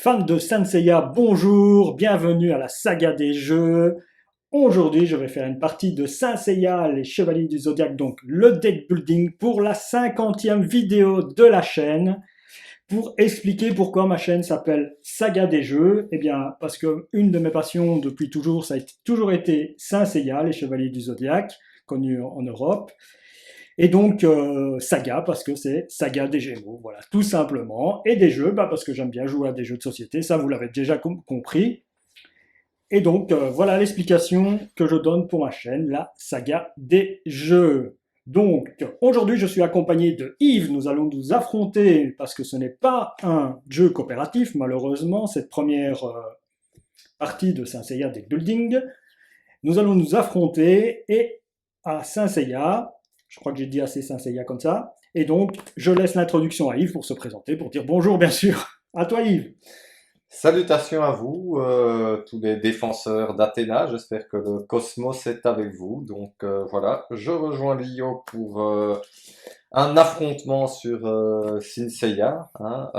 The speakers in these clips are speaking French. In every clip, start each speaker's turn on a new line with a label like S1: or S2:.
S1: Fans de Saint Seiya, bonjour, bienvenue à la saga des jeux. Aujourd'hui, je vais faire une partie de Saint Seiya, les Chevaliers du Zodiaque, donc le deck building pour la 50e vidéo de la chaîne. Pour expliquer pourquoi ma chaîne s'appelle Saga des jeux, eh bien, parce que une de mes passions depuis toujours, ça a toujours été Saint Seiya, les Chevaliers du Zodiaque, connus en Europe. Et donc, saga, parce que c'est saga des Gémeaux, voilà, tout simplement. Et des jeux, parce que j'aime bien jouer à des jeux de société, ça vous l'avez déjà compris. Et donc, voilà l'explication que je donne pour ma chaîne, la saga des jeux. Donc, aujourd'hui, je suis accompagné de Yves. Nous allons nous affronter, parce que ce n'est pas un jeu coopératif, malheureusement, cette première partie de Saint Seiya Deck Building. Nous allons nous affronter, et à Saint Seiya, je crois que j'ai dit assez Saint Seiya comme ça, et donc je laisse l'introduction à Yves pour se présenter, pour dire bonjour bien sûr. À toi Yves.
S2: Salutations à vous, tous les défenseurs d'Athéna. J'espère que le cosmos est avec vous. Donc voilà, je rejoins Lio pour un affrontement sur Seiya, hein,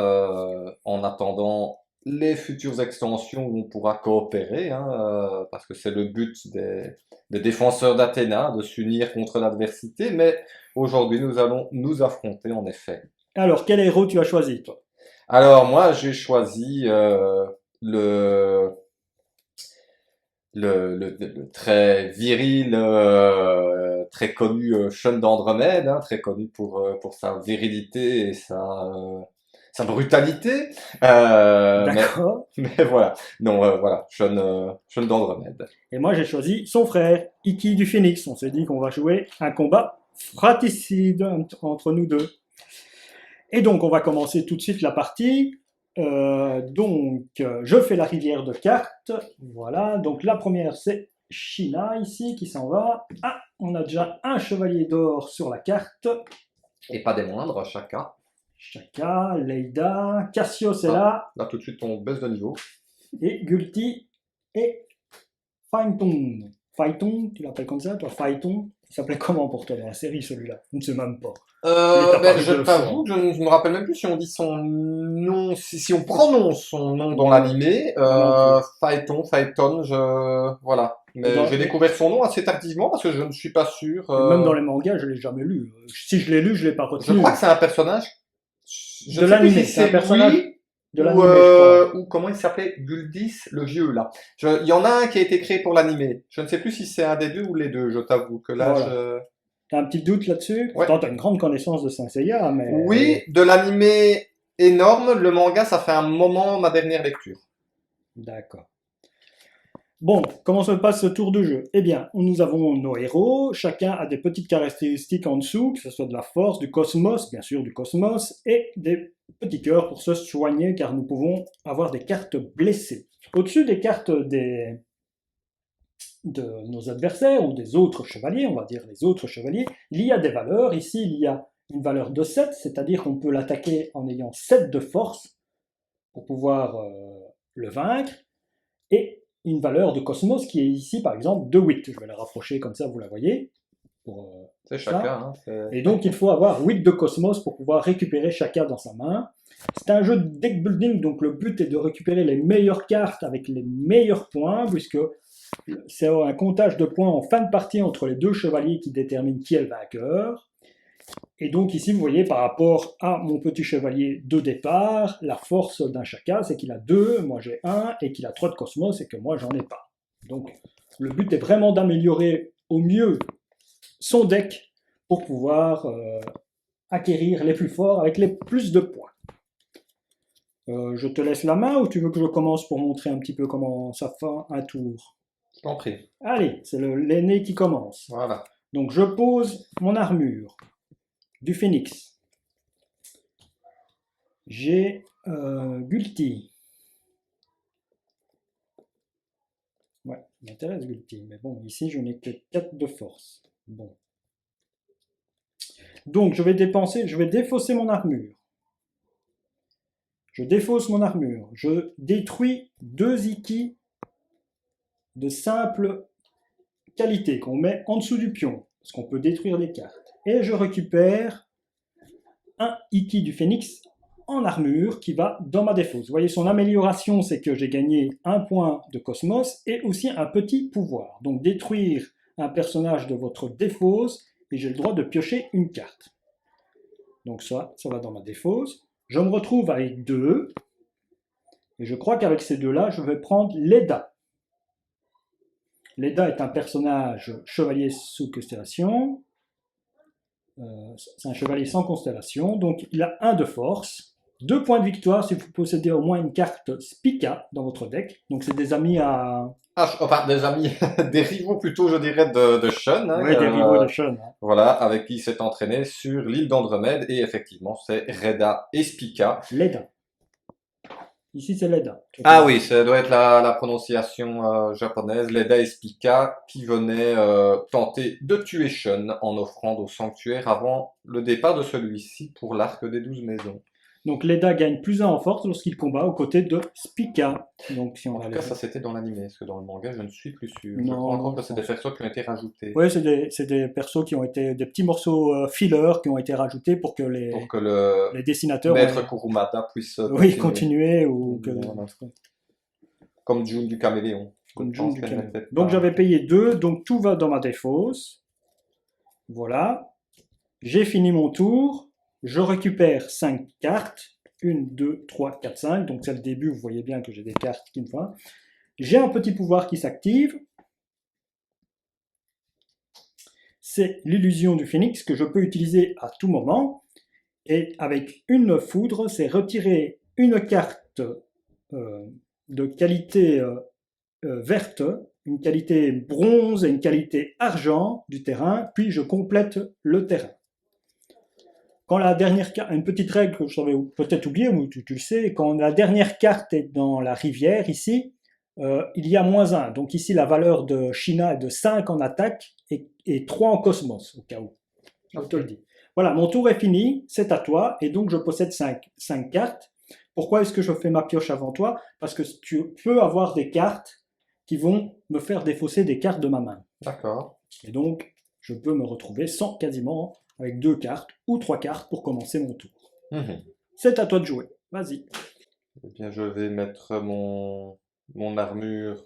S2: en attendant les futures extensions où on pourra coopérer, hein, parce que c'est le but des défenseurs d'Athéna, de s'unir contre l'adversité. Mais aujourd'hui, nous allons nous affronter en effet.
S1: Alors, quel héros tu as choisi toi?
S2: Alors moi, j'ai choisi le, le très viril, très connu Sean d'Andromède, hein, très connu pour sa virilité et sa brutalité. Mais,
S1: D'accord.
S2: mais voilà, non, voilà, Sean d'Andromède.
S1: Et moi j'ai choisi son frère, Iki du Phénix. On s'est dit qu'on va jouer un combat fratricide entre nous deux. Et donc on va commencer tout de suite la partie. Je fais la rivière de cartes. Voilà, donc la première c'est Shina ici qui s'en va. Ah, on a déjà un chevalier d'or sur la carte.
S2: Et pas des moindres, chacun.
S1: Shaka, Leida, Cassios est là,
S2: Là, tout de suite, on baisse de niveau.
S1: et Gulti et Phaeton. Phaeton, tu l'appelles comme ça, toi, Phaeton? Il s'appelait comment pour toi dans la série celui-là? Je ne sais même pas. Il est apparu
S2: Je
S1: deux fois.
S2: t'avoue que je ne me rappelle même plus si on dit son nom, si on prononce son nom dans l'animé.
S1: Moi non plus.
S2: Phaeton, voilà. Mais j'ai découvert son nom assez tardivement parce que je ne suis pas sûr.
S1: Même dans les mangas, je l'ai jamais lu. Si je l'ai lu, je l'ai pas
S2: Je
S1: retenu.
S2: crois que c'est un personnage. Je
S1: De
S2: ne sais plus
S1: l'animé,
S2: si
S1: c'est un
S2: c'est
S1: personnage
S2: lui
S1: de l'animé, je crois.
S2: ou comment il s'appelait, Guldis, le vieux là. Il y en a un qui a été créé pour l'animé. Je ne sais plus si c'est un des deux ou les deux. Je t'avoue que là,
S1: Voilà. T'as un petit doute là-dessus?
S2: ouais.
S1: Pourtant, t'as une grande connaissance de Saint Seiya,
S2: Oui,
S1: mais...
S2: de l'animé énorme, le manga, ça fait un moment ma dernière lecture.
S1: D'accord. Bon, comment se passe ce tour de jeu? Eh bien, nous avons nos héros, chacun a des petites caractéristiques en dessous, que ce soit de la force, du cosmos, bien sûr du cosmos, et des petits cœurs pour se soigner, car nous pouvons avoir des cartes blessées. Au-dessus des cartes de nos adversaires, ou des autres chevaliers, on va dire les autres chevaliers, il y a des valeurs. Ici, il y a une valeur de 7, c'est-à-dire qu'on peut l'attaquer en ayant 7 de force pour pouvoir le vaincre, et une valeur de cosmos qui est ici par exemple de 8. Je vais la rapprocher comme ça, vous la voyez. Pour
S2: C'est
S1: ça.
S2: chacun, hein,
S1: Et donc il faut avoir 8 de cosmos pour pouvoir récupérer chacun dans sa main. C'est un jeu de deck building, donc le but est de récupérer les meilleures cartes avec les meilleurs points, puisque c'est un comptage de points en fin de partie entre les deux chevaliers qui détermine qui est le vainqueur. Et donc ici, vous voyez, par rapport à mon petit chevalier de départ, la force d'un chacun, c'est qu'il a 2, moi j'ai 1, et qu'il a 3 de cosmos, et que moi j'en ai pas. Donc le but est vraiment d'améliorer au mieux son deck pour pouvoir acquérir les plus forts avec les plus de points. Je te laisse la main ou tu veux que je commence pour montrer un petit peu comment ça fait un tour?
S2: Je t'en prie.
S1: Allez, c'est l'aîné qui commence.
S2: Voilà.
S1: Donc je pose mon armure du phénix. J'ai Gulti. Ouais, il m'intéresse Gulti, mais bon, ici je n'ai que 4 de force. Bon. Donc je vais défausser mon armure. Je défausse mon armure. Je détruis 2 Iki de simple qualité qu'on met en dessous du pion, parce qu'on peut détruire les cartes. Et je récupère un Iki du phénix en armure qui va dans ma défausse. Vous voyez, son amélioration, c'est que j'ai gagné un point de cosmos et aussi un petit pouvoir. Donc détruire un personnage de votre défausse et j'ai le droit de piocher une carte. Donc ça va dans ma défausse. Je me retrouve avec 2. Et je crois qu'avec ces deux-là, je vais prendre Leda. Leda est un personnage chevalier sous constellation. C'est un chevalier sans constellation. Donc il a 1 de force. 2 points de victoire si vous possédez au moins une carte Spica dans votre deck. Donc c'est des amis à...
S2: Enfin, des amis, des rivaux plutôt, je dirais, de Sean. Hein,
S1: Oui, des rivaux de Sean. Hein.
S2: Voilà, avec qui il s'est entraîné sur l'île d'Andromède. Et effectivement, c'est Reda et Spica.
S1: Leda. Ici, c'est Leda.
S2: Ah oui, ça doit être la prononciation japonaise. Leda et Spica qui venaient tenter de tuer Sean en offrande au sanctuaire avant le départ de celui-ci pour l'arc des 12 maisons.
S1: Donc Leda gagne +1 en force lorsqu'il combat aux côtés de Spica. Donc, si on
S2: En tout cas, ça c'était dans l'anime, parce que dans le manga, je ne suis plus sûr. Je crois encore que c'est des persos qui ont été rajoutés.
S1: Oui, c'est des persos qui ont été, des petits morceaux filler qui ont été rajoutés pour que les dessinateurs...
S2: Maître Kurumada puisse
S1: continuer ou que...
S2: Comme June du Caméléon.
S1: Comme June du Caméléon. Donc j'avais payé 2, donc tout va dans ma défausse. Voilà. J'ai fini mon tour. Je récupère 5 cartes. 1, 2, 3, 4, 5. Donc c'est le début, vous voyez bien que j'ai des cartes qui me font. J'ai un petit pouvoir qui s'active. C'est l'illusion du phénix que je peux utiliser à tout moment. Et avec une foudre, c'est retirer une carte de qualité verte, une qualité bronze et une qualité argent du terrain, puis je complète le terrain. Quand la dernière carte, une petite règle que je t'avais peut-être oubliée, ou tu le sais, quand la dernière carte est dans la rivière, ici, il y a -1. Donc ici, la valeur de China est de 5 en attaque et 3 en cosmos, au cas où. Je te le dis. Voilà, mon tour est fini, c'est à toi, et donc je possède 5 cartes. Pourquoi est-ce que je fais ma pioche avant toi? Parce que tu peux avoir des cartes qui vont me faire défausser des cartes de ma main.
S2: D'accord.
S1: Et donc, je peux me retrouver sans quasiment avec 2 cartes ou 3 cartes pour commencer mon tour. C'est à toi de jouer, vas-y.
S2: Eh bien, je vais mettre mon armure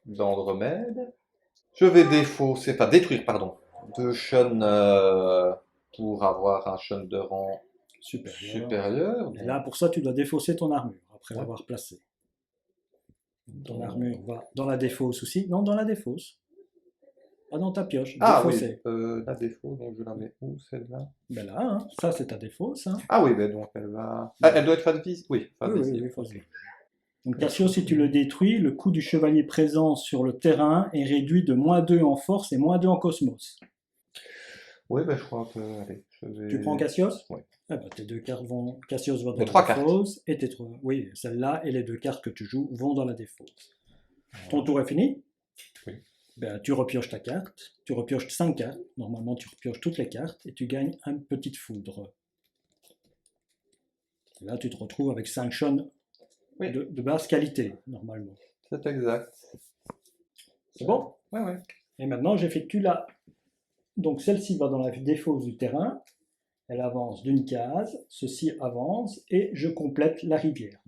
S2: d'Andromède. Je vais détruire, pardon, 2 Sean pour avoir un Sean de rang supérieur.
S1: Et là, pour ça, tu dois défausser ton armure après l'avoir placée. Ton armure va dans la défausse aussi. Non, dans la défausse. Pas dans ta pioche.
S2: Ah oui, la défausse, donc je la mets où celle-là?
S1: Ben là, hein, ça c'est ta défausse. Hein.
S2: Ah oui, ben donc elle va... Ah, elle doit être phase visible? Oui, phase visible.
S1: Oui, phase visible. Donc Cassio, si tu le détruis, le coût du chevalier présent sur le terrain est réduit de -2 en force et -2 en cosmos.
S2: Oui, ben je crois que... Allez,
S1: Tu prends Cassios?
S2: Oui.
S1: Ah ben, tes 2 cartes vont... Cassios va dans
S2: les
S1: la
S2: 3
S1: défausse.
S2: cartes.
S1: Et tes 3... Oui, celle-là et les 2 cartes que tu joues vont dans la défausse. Ton tour est fini?
S2: Oui.
S1: Ben, tu repioches ta carte, tu repioches 5 cartes, normalement tu repioches toutes les cartes et tu gagnes une petite foudre. Et là tu te retrouves avec 5 Sean de basse qualité, normalement.
S2: C'est exact.
S1: C'est bon?
S2: Ouais.
S1: Et maintenant j'effectue la... Donc celle-ci va dans la défausse du terrain, elle avance d'une case, ceci avance et je complète la rivière.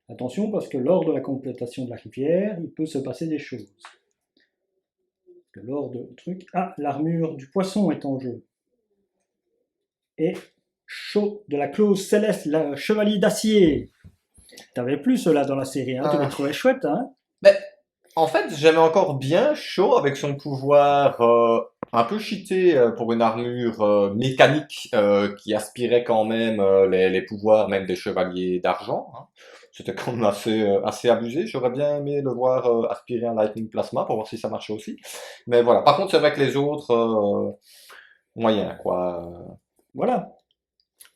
S1: Attention parce que lors de la complétation de la rivière, il peut se passer des choses. Lors de truc. Ah, l'armure du poisson est en jeu. Et chaud de la clause céleste, le chevalier d'acier. T'avais plus cela dans la série, hein? Tu les trouvais chouette, hein?
S2: Mais en fait, j'aimais encore bien Shaw avec son pouvoir un peu cheaté pour une armure mécanique qui aspirait quand même les pouvoirs même des chevaliers d'argent. Hein. C'était quand même assez abusé. J'aurais bien aimé le voir aspirer un Lightning Plasma pour voir si ça marchait aussi. Mais voilà. Par contre, c'est vrai que les autres, moyens, quoi.
S1: Voilà.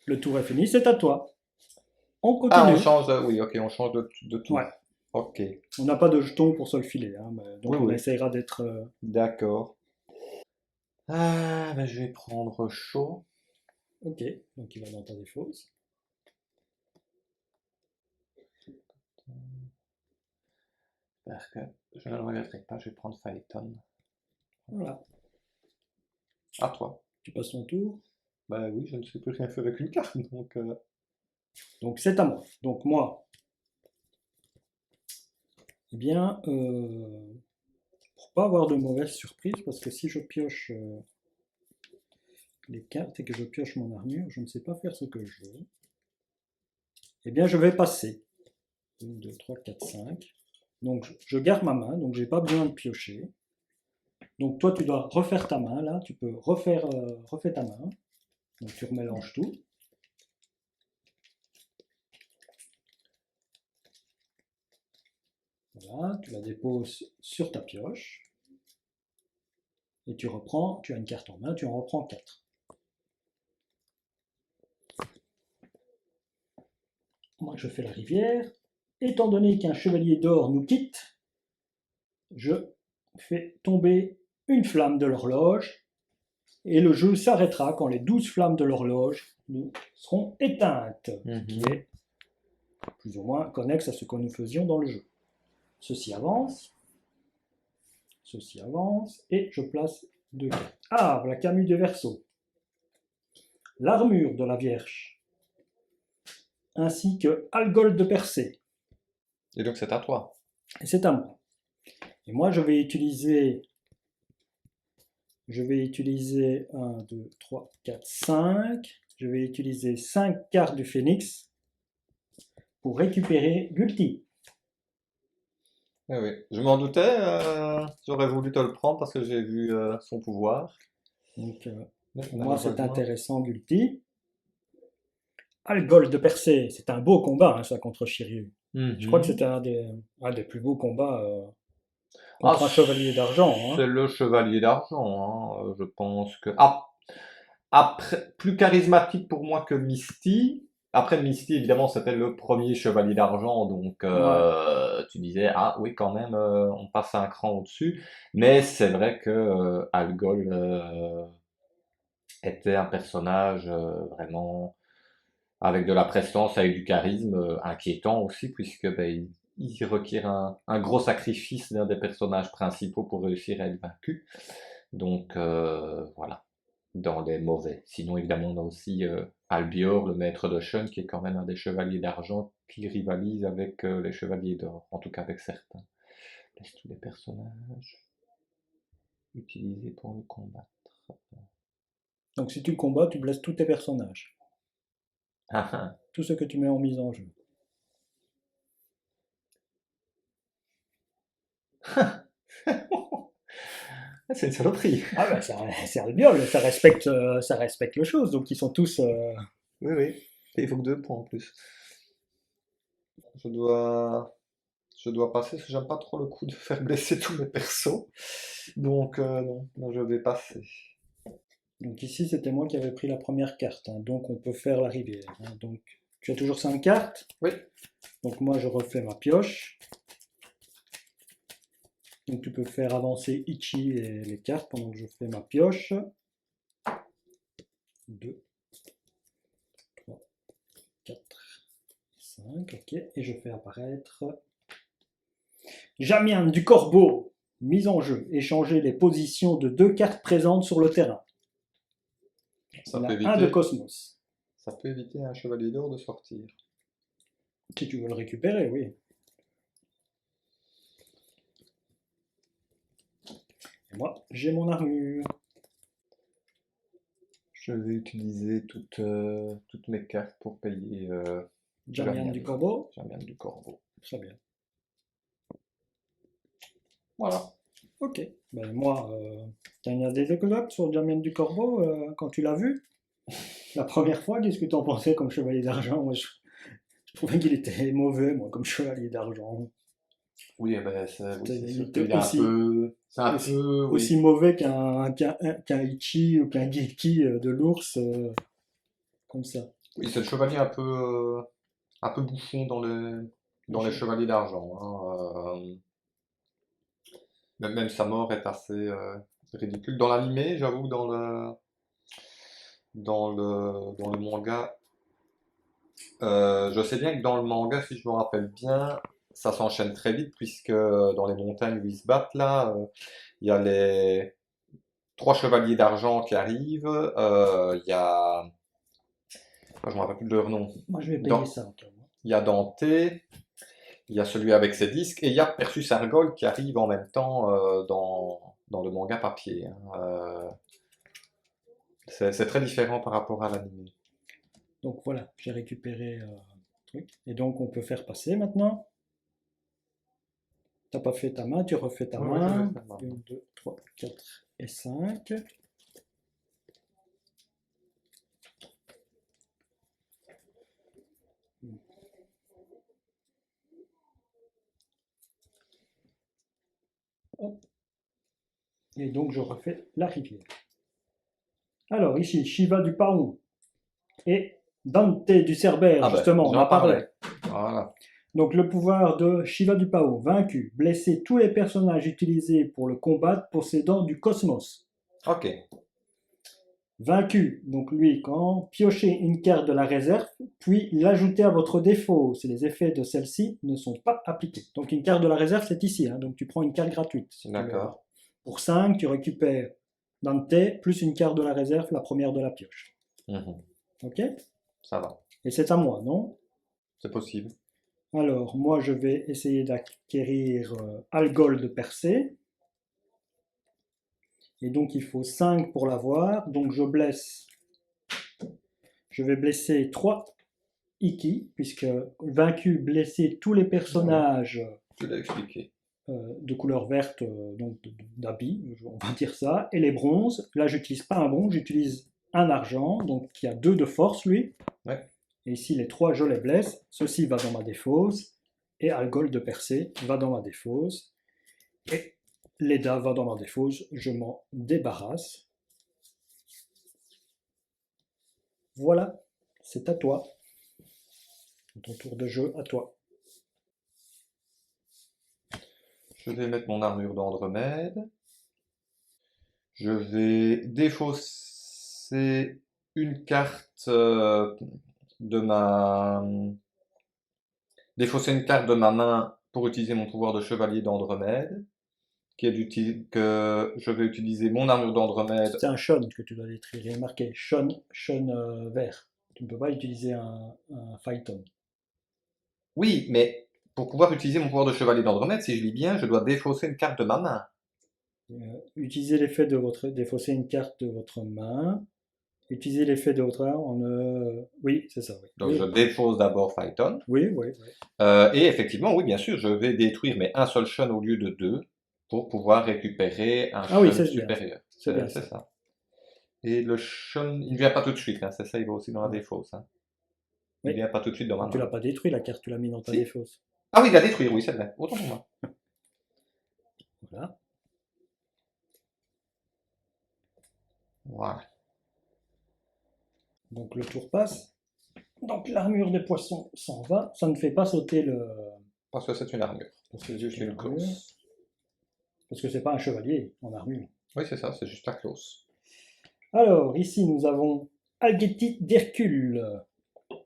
S1: Le tour est fini, c'est à toi. On continue.
S2: Ah, on change, oui, ok, on change de tout.
S1: Ouais.
S2: Ok.
S1: On n'a pas de jetons pour se le filer, hein, donc on essaiera d'être...
S2: D'accord. Ah, ben je vais prendre chaud.
S1: Ok, donc il va dans ta défausse.
S2: Parce que je ne le regretterai pas, je vais prendre Phaeton.
S1: Voilà.
S2: À toi.
S1: Tu passes ton tour.
S2: Bah oui, je ne sais plus rien faire avec une carte, donc...
S1: Donc c'est à moi. Donc moi, eh bien, pour pas avoir de mauvaises surprises, parce que si je pioche les cartes et que je pioche mon armure, je ne sais pas faire ce que je veux. Eh bien, je vais passer. 1, 2, 3, 4, 5. Donc je garde ma main, donc j'ai pas besoin de piocher. Donc toi, tu dois refaire ta main, là, tu peux refaire refais ta main. Donc tu remélanges tout. Voilà, tu la déposes sur ta pioche. Et tu reprends, tu as une carte en main, tu en reprends 4. Moi, je fais la rivière. Étant donné qu'un chevalier d'or nous quitte, je fais tomber une flamme de l'horloge et le jeu s'arrêtera quand les 12 flammes de l'horloge nous seront éteintes, qui est plus ou moins connexe à ce que nous faisions dans le jeu. Ceci avance, et je place 2 cartes. Ah, la Camus de Verseau, l'armure de la Vierge, ainsi que Algol de Persée.
S2: Et donc c'est à toi.
S1: Et c'est à moi. Et moi, je vais utiliser 1, 2, 3, 4, 5. Je vais utiliser 5 cartes du Phénix pour récupérer Gulti.
S2: Oui, oui. Je m'en doutais, j'aurais voulu te le prendre parce que j'ai vu son pouvoir.
S1: Donc,
S2: Mais
S1: pour moi, c'est
S2: malheureusement.
S1: intéressant, Gulti. Algol de Persée, c'est un beau combat, hein, ça, contre Shiryu. Je crois que c'était un des plus beaux combats
S2: Ah,
S1: contre un chevalier d'argent. Hein.
S2: c'est le chevalier d'argent, hein. Je pense que. Ah, après, plus charismatique pour moi que Misty. Après Misty, évidemment, c'était le premier chevalier d'argent, donc
S1: Ouais.
S2: tu disais, ah oui, quand même, on passe un cran au-dessus. Mais c'est vrai que Algol était un personnage vraiment avec de la prestance, avec du charisme, inquiétant aussi, puisque ben, il requiert un gros sacrifice d'un des personnages principaux pour réussir à être vaincu. Donc voilà, dans les mauvais. Sinon, évidemment, on a aussi Albior, le maître de Shun, qui est quand même un des chevaliers d'argent qui rivalise avec les chevaliers d'or, en tout cas avec certains. Laisse tous les personnages utilisés pour le combattre.
S1: Donc, si tu le combats, tu blesses tous tes personnages.
S2: Ah, ah.
S1: Tout ce que tu mets en mise en jeu.
S2: C'est une saloperie.
S1: Ah ben, c'est Albiol, ça respecte le chose, donc ils sont tous...
S2: Oui, oui. Et il faut que 2 points en plus. Je dois, je dois passer parce que j'aime pas trop le coup de faire blesser tous mes persos. Donc non, je vais passer.
S1: Donc ici, c'était moi qui avais pris la première carte, hein, donc on peut faire la rivière. Hein. Donc, tu as toujours 5 cartes.
S2: Oui.
S1: Donc moi, je refais ma pioche. Donc tu peux faire avancer Ichi et les cartes pendant que je fais ma pioche. 2, 3, 4, 5, ok. Et je fais apparaître Jamian du Corbeau, mise en jeu. Échanger les positions de 2 cartes présentes sur le terrain.
S2: Ça
S1: Il
S2: peut
S1: y a un de
S2: éviter,
S1: Cosmos.
S2: ça peut éviter un chevalier d'or de sortir.
S1: Si tu veux le récupérer, oui. Et moi, j'ai mon armure.
S2: Je vais utiliser toutes mes cartes pour payer
S1: Jamian du Corbeau.
S2: Jamian du Corbeau.
S1: Très bien.
S2: Voilà.
S1: Ok. Ben moi, t'as une des anecdotes sur Jamian du Corbeau quand tu l'as vu la première fois. Qu'est-ce que tu en pensais comme chevalier d'argent? Moi, je trouvais qu'il était mauvais, moi, comme chevalier d'argent.
S2: Oui, eh ben, oui, c'est
S1: Il
S2: sûr
S1: était
S2: qu'il est un peu. C'est un
S1: aussi,
S2: peu,
S1: aussi
S2: oui.
S1: mauvais qu'un Ichi ou qu'un Geki de l'ours, comme ça.
S2: Oui, c'est le chevalier un peu bouffon dans les chevaliers d'argent, hein. Même sa mort est assez ridicule. Dans l'animé, j'avoue, dans le manga, je sais bien que dans le manga, si je me rappelle bien, ça s'enchaîne très vite, puisque dans les montagnes où ils se battent, là, il y a les 3 chevaliers d'argent qui arrivent, il y a je ne me rappelle plus de leur nom.
S1: Moi, je vais payer
S2: Dans-
S1: ça en cas où.
S2: Il y a Dante, il y a celui avec ses disques, et il y a Persus Argol qui arrive en même temps dans le manga papier, hein. C'est très différent par rapport à l'anime.
S1: Donc voilà, j'ai récupéré le truc. Et donc, on peut faire passer maintenant. T'as pas fait ta main, tu refais ta
S2: Ouais, ouais, je vais
S1: main.
S2: faire ma
S1: 1,
S2: main.
S1: 2, 3, 4 et 5. Hop. Et donc, je refais la rivière. Alors, ici, Shiva du Paon et Dante du Cerbère,
S2: Ah ben,
S1: justement, on
S2: j'en
S1: en parlait.
S2: parlais. Voilà.
S1: Donc, le pouvoir de Shiva du Paon, vaincu, blesser tous les personnages utilisés pour le combattre possédant du cosmos.
S2: Ok.
S1: Vaincu, donc lui, quand piochez une carte de la réserve, puis l'ajouter à votre défaut. Si les effets de celle-ci ne sont pas appliqués. Donc une carte de la réserve, c'est ici. Hein, donc tu prends une carte gratuite. Si tu veux.
S2: D'accord.
S1: Pour 5, tu récupères Dante, plus une carte de la réserve, la première de la pioche.
S2: Mhm.
S1: Ok?
S2: Ça va.
S1: Et c'est à moi, non?
S2: C'est possible.
S1: Alors, moi, je vais essayer d'acquérir Algol de Persée. Et donc, il faut 5 pour l'avoir. Donc, je blesse. Je vais blesser 3 Iki, puisque vaincu, blesser tous les personnages
S2: Tu l'as expliqué.
S1: de couleur verte, donc d'habits, on va dire ça, et les bronzes. Là, j'utilise pas un bronze, j'utilise un argent, donc qui a 2 de force, lui.
S2: Ouais.
S1: Et ici, les 3, je les blesse. Ceci va dans ma défausse. Et Algol de Persée va dans ma défausse. Et Leda va dans ma défausse. Je m'en débarrasse. Voilà, c'est à toi. Ton tour de jeu, à toi.
S2: Je vais mettre mon armure d'Andromède. Je vais défausser une carte de ma... Défausser une carte de ma main pour utiliser mon pouvoir de chevalier d'Andromède, que je vais utiliser mon armure d'Andromède.
S1: C'est un Shun que tu dois détruire. Il est marqué Shun, vert. Tu ne peux pas utiliser un Phaeton.
S2: Oui, mais pour pouvoir utiliser mon pouvoir de chevalier d'Andromède, si je lis bien, je dois défausser une carte de ma main.
S1: Utilisez l'effet de votre. Défausser une carte de votre main. Utilisez l'effet de votre main. Oui, c'est ça. Oui.
S2: Donc
S1: Oui,
S2: je défausse d'abord Phaeton.
S1: oui, oui, oui.
S2: Et effectivement, oui, bien sûr, je vais détruire mais un seul Shun au lieu de deux pour pouvoir récupérer un
S1: Ah oui,
S2: Shun
S1: c'est bien.
S2: supérieur.
S1: C'est bien
S2: C'est
S1: ça.
S2: ça. Et le Shun, il ne vient pas tout de suite, hein, c'est ça, il va aussi dans la
S1: Ouais.
S2: défausse. Hein. Il ne
S1: Oui.
S2: vient pas tout de suite dans ma
S1: Tu l'as
S2: main.
S1: pas détruit la carte, tu l'as mis dans ta
S2: Si.
S1: défausse.
S2: Ah oui, il va détruire, oui, c'est vrai. Autant pour moi.
S1: Voilà.
S2: Voilà.
S1: Donc le tour passe. Donc l'armure des poissons s'en va. Ça ne fait pas sauter le.
S2: Parce que c'est une armure. C'est juste une
S1: armure.
S2: clause.
S1: Parce que c'est pas un chevalier en armure.
S2: Oui, c'est ça, c'est juste la clause.
S1: Alors, ici, nous avons Algétite d'Hercule.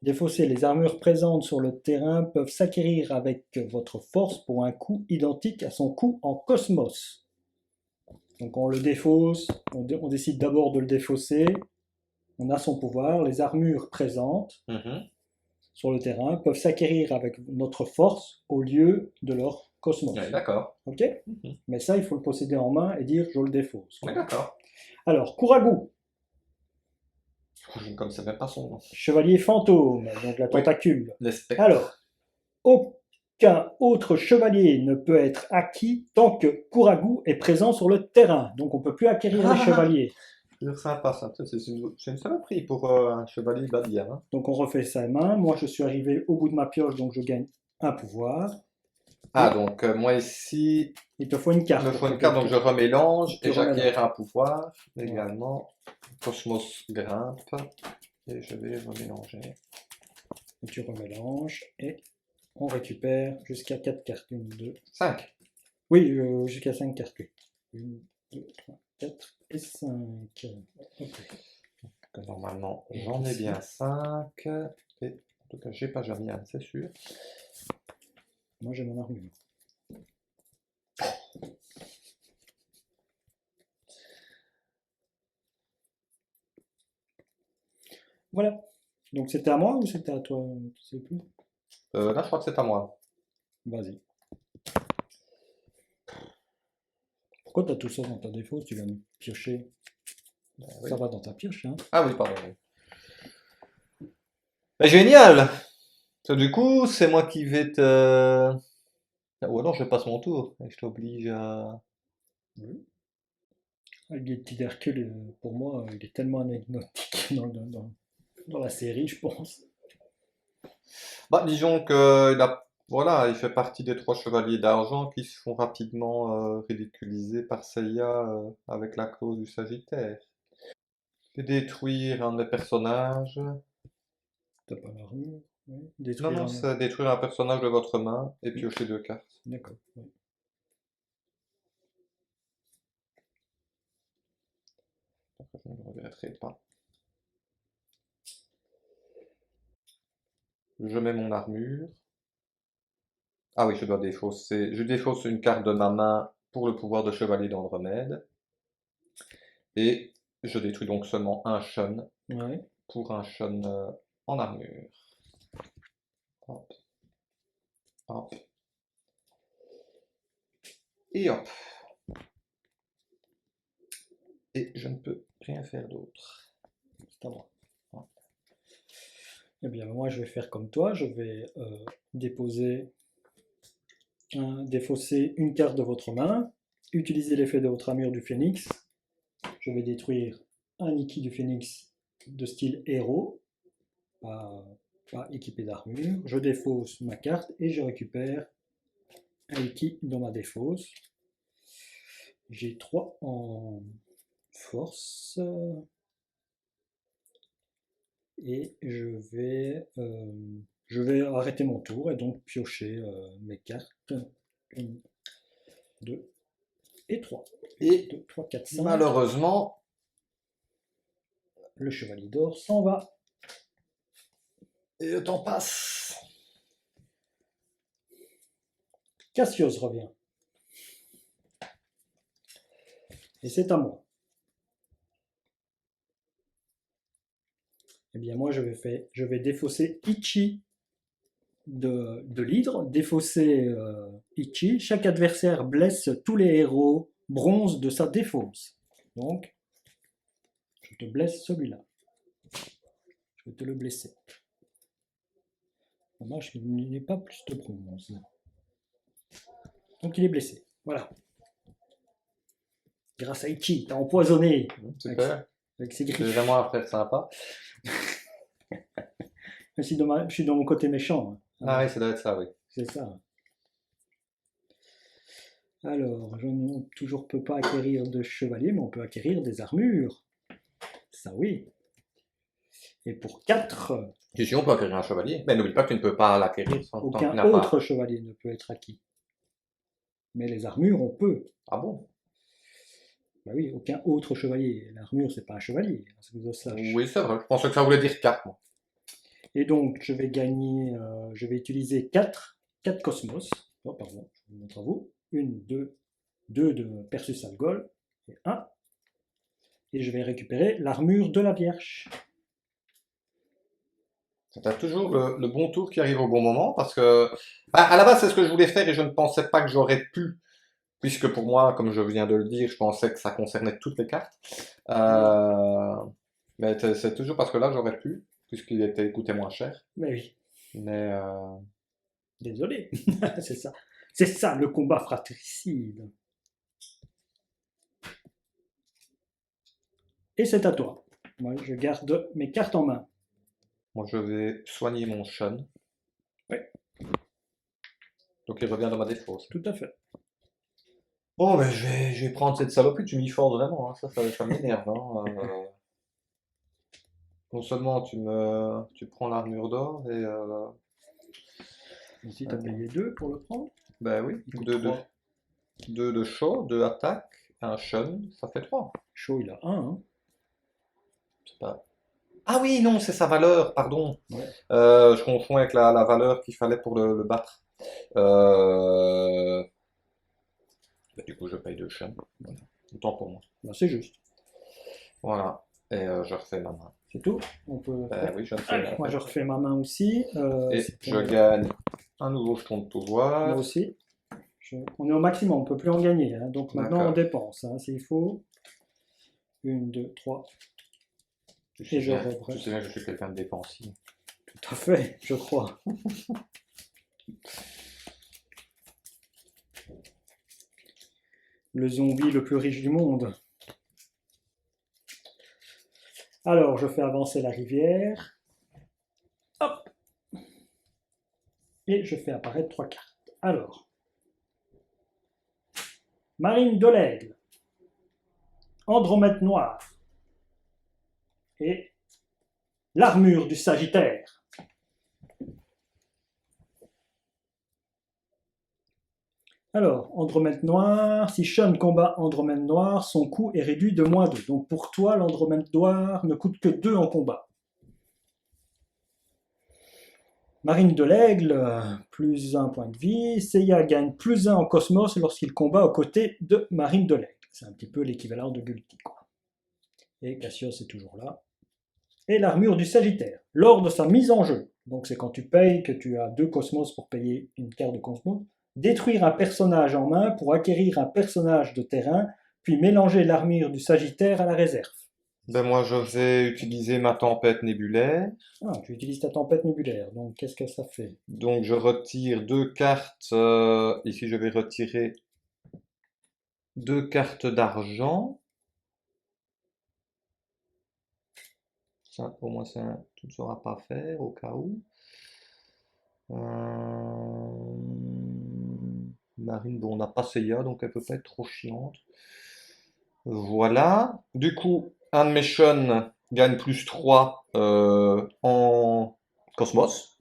S1: Défausser les armures présentes sur le terrain peuvent s'acquérir avec votre force pour un coût identique à son coût en cosmos. Donc on le défausse, on décide d'abord de le défausser, on a son pouvoir, les armures présentes
S2: Mhm.
S1: sur le terrain peuvent s'acquérir avec notre force au lieu de leur cosmos.
S2: Oui, d'accord.
S1: Ok?
S2: Mhm.
S1: Mais ça, il faut le posséder en main et dire je le défausse.
S2: Oui, d'accord.
S1: Alors, Kuragu,
S2: Je ne connaissais même pas son nom.
S1: chevalier fantôme, donc la
S2: Oui.
S1: tentacule.
S2: Les spectres.
S1: Alors, aucun autre chevalier ne peut être acquis tant que Kuragu est présent sur le terrain. Donc on ne peut plus acquérir les chevaliers.
S2: C'est sympa ça. C'est une saloperie pour un chevalier Badia. Hein.
S1: Donc on refait sa main. Moi je suis arrivé au bout de ma pioche, donc je gagne un pouvoir.
S2: Ah, donc moi ici,
S1: Il te faut une carte.
S2: il me faut une carte, donc je remélange
S1: Tu
S2: et j'acquiers
S1: remélanges.
S2: un pouvoir également. Cosmos grimpe et je vais remélanger.
S1: Et tu remélanges et on récupère jusqu'à 4 cartes. 1, 2.
S2: 5.
S1: Oui, jusqu'à 5 cartes. 1, 2, 3, 4 et 5.
S2: Donc, normalement, j'en ai bien 5. Et en tout cas, j'ai pas Jamian, c'est sûr.
S1: Moi j'ai mon armure. Voilà. Donc c'était à moi ou c'était à toi? Je sais plus.
S2: Là, je crois que c'est à moi.
S1: Vas-y. Pourquoi t'as tout ça dans ta défausse? Tu viens de piocher.
S2: Oui.
S1: Ça va dans ta pioche, hein?
S2: Ah oui, pardon. Oui. Génial! Du coup, c'est moi qui vais te... Ou alors je passe mon tour et je t'oblige à...
S1: Oui. Le guide d'Hercule, pour moi, il est tellement anecdotique dans la série, je pense.
S2: Bah, disons que voilà, il fait partie des trois chevaliers d'argent qui se font rapidement ridiculiser par Seiya avec la clause du Sagittaire. Et détruire un des personnages.
S1: T'as pas l'armure? Oui.
S2: Non,
S1: Détruire
S2: non,
S1: un.
S2: c'est détruire un personnage de votre main et
S1: Oui.
S2: piocher deux cartes.
S1: D'accord. Oui.
S2: Je ne le regretterai pas. Je mets mon armure. Ah oui, je dois défausser. Je défausse une carte de ma main pour le pouvoir de chevalier d'Andromède. Et je détruis donc seulement un shun
S1: Ouais.
S2: pour un shun en armure. Hop, hop, et hop. Et je ne peux rien faire d'autre.
S1: C'est à moi. Eh bien, moi, je vais faire comme toi. Je vais défausser une carte de votre main, utiliser l'effet de votre armure du phénix. Je vais détruire un Nikki du phénix de style héros, pas, pas équipé d'armure. Je défausse ma carte et je récupère un Nikki dans ma défausse. J'ai 3 en force. Et je vais arrêter mon tour et donc piocher mes cartes. 1, 2 et 3.
S2: Et
S1: 2, 3, 4, 5.
S2: malheureusement,
S1: Le chevalier d'or s'en va.
S2: et le temps passe.
S1: Cassius revient. Et c'est à moi. Eh bien moi je vais défausser Ichi de l'hydre, défausser Ichi. Chaque adversaire blesse tous les héros bronze de sa défausse. Donc je te blesse celui-là. Je vais te le blesser. Dommage qu'il n'y ait pas plus de bronze. Donc il est blessé. Voilà. Grâce à Ichi, t'as empoisonné
S2: Super.
S1: avec ses
S2: C'est
S1: griffes.
S2: vraiment un frère sympa.
S1: Je suis dans mon côté méchant.
S2: Ah oui, ça doit être ça, oui.
S1: C'est ça. Alors, je ne toujours peux pas acquérir de chevalier, mais on peut acquérir des armures. Ça oui. Et pour 4,
S2: Si, on peut acquérir un chevalier. Mais n'oublie pas que tu ne peux pas l'acquérir tant qu'il
S1: aucun
S2: n'a pas.
S1: autre chevalier ne peut être acquis. Mais les armures, on peut.
S2: Ah bon?
S1: Bah oui, aucun autre chevalier. L'armure, c'est pas un chevalier, hein, que je sache.
S2: Oui, c'est vrai. Je pensais que ça voulait dire 4, moi.
S1: Et donc, je vais utiliser 4 cosmos. Oh, pardon, je vous montre à vous. 1, 2, 2 de Persus Algol et 1. Et je vais récupérer l'armure de la Vierge.
S2: T'as toujours le bon tour qui arrive au bon moment parce que, bah, à la base, c'est ce que je voulais faire et je ne pensais pas que j'aurais pu, puisque pour moi, comme je viens de le dire, je pensais que ça concernait toutes les cartes.
S1: Oui.
S2: Euh, mais c'est toujours parce que là, j'aurais pu, puisqu'il coûtait moins cher.
S1: Mais oui,
S2: Mais
S1: désolé. C'est ça. C'est ça le combat fratricide. Et c'est à toi. Moi, je garde mes cartes en main.
S2: moi, je vais soigner mon Shun.
S1: Oui,
S2: Donc, il revient dans ma défausse.
S1: tout à fait.
S2: Bon, ben, je vais prendre cette saloperie, tu m'y forces vraiment, hein. Ça m'énerve, hein. Non seulement tu prends l'armure d'or et
S1: Ici, tu as payé 2 pour le prendre.
S2: ben oui,
S1: Il coûte
S2: 2
S1: 3.
S2: de show, 2 attaques, un shun, ça fait 3.
S1: Chaud, il a 1. Hein.
S2: C'est pas... Ah oui, non, c'est sa valeur, pardon.
S1: Ouais.
S2: Je confonds avec la valeur qu'il fallait pour le battre. Euh, ben, du coup, je paye 2 shun. Voilà. Autant pour moi.
S1: Ben, c'est juste.
S2: Voilà. Et je refais ma main.
S1: C'est tout? On peut...
S2: Oui, je ne sais
S1: Allez,
S2: rien
S1: moi je
S2: faire.
S1: refais ma main aussi.
S2: Et
S1: C'était
S2: je gagne un nouveau jeton de
S1: moi
S2: pouvoir.
S1: aussi. On est au maximum, on ne peut plus en gagner, hein. Donc maintenant on
S2: D'accord.
S1: dépense, hein, s'il faut. 1, 2, 3.
S2: Tu
S1: Et
S2: sais
S1: je
S2: bien,
S1: reprends.
S2: tu sais bien que je suis quelqu'un de dépensier.
S1: Tout à fait, je crois. Le zombie le plus riche du monde. Alors, je fais avancer la rivière. Hop. Et je fais apparaître 3 cartes. Alors, Marine de l'Aigle, Andromède Noir et l'armure du Sagittaire. Alors, Andromède Noir, si Sean combat Andromède Noir, son coût est réduit de -2. Donc pour toi, l'Andromède Noir ne coûte que 2 en combat. Marine de l'Aigle, plus 1 point de vie. Seiya gagne plus 1 en Cosmos lorsqu'il combat aux côtés de Marine de l'Aigle. C'est un petit peu l'équivalent de Gulti, quoi. Et Cassios est toujours là. Et l'armure du Sagittaire. Lors de sa mise en jeu, donc c'est quand tu payes, que tu as 2 Cosmos pour payer une carte de Cosmos, détruire un personnage en main pour acquérir un personnage de terrain, puis mélanger l'armure du Sagittaire à la réserve.
S2: Ben moi, je vais utiliser ma tempête nébulaire.
S1: Ah, tu utilises ta tempête nébulaire, donc qu'est-ce que ça fait?
S2: Donc, je retire 2 cartes. Ici, je vais retirer 2 cartes d'argent. Ça, au moins, ça, tu ne sauras pas faire au cas où. Marine, bon, on n'a pas Seiya, donc elle peut pas être trop chiante. Voilà. Du coup, un de mes Shun gagne plus 3 en Cosmos.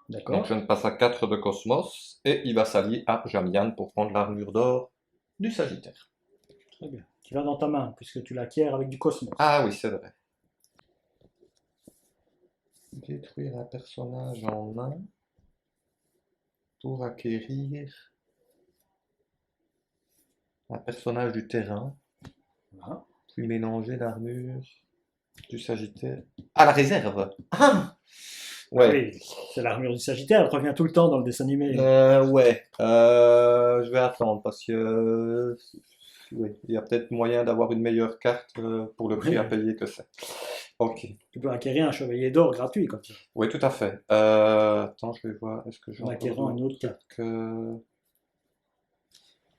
S2: Donc
S1: D'accord.
S2: je ne passe à 4 de Cosmos. Et il va s'allier à Jamian pour prendre l'armure d'or du Sagittaire.
S1: Très bien. Tu l'as dans ta main, puisque tu l'acquiers avec du Cosmos.
S2: Ah oui, c'est vrai. Détruire un personnage en main pour acquérir un personnage du terrain.
S1: Voilà.
S2: Puis mélanger l'armure du Sagittaire à la réserve. Ah
S1: Ah
S2: ouais.
S1: oui, c'est l'armure du Sagittaire, elle revient tout le temps dans le dessin animé.
S2: Ouais. Je vais attendre parce que oui, il y a peut-être moyen d'avoir une meilleure carte pour le prix à
S1: Oui,
S2: payer que c'est. Ok.
S1: tu peux acquérir un chevalier d'or gratuit comme ça,
S2: Oui, tout à fait. Attends, je vais voir. Est-ce que j'ai
S1: en
S2: encore
S1: acquérant une
S2: d'autres
S1: autre carte.
S2: trucs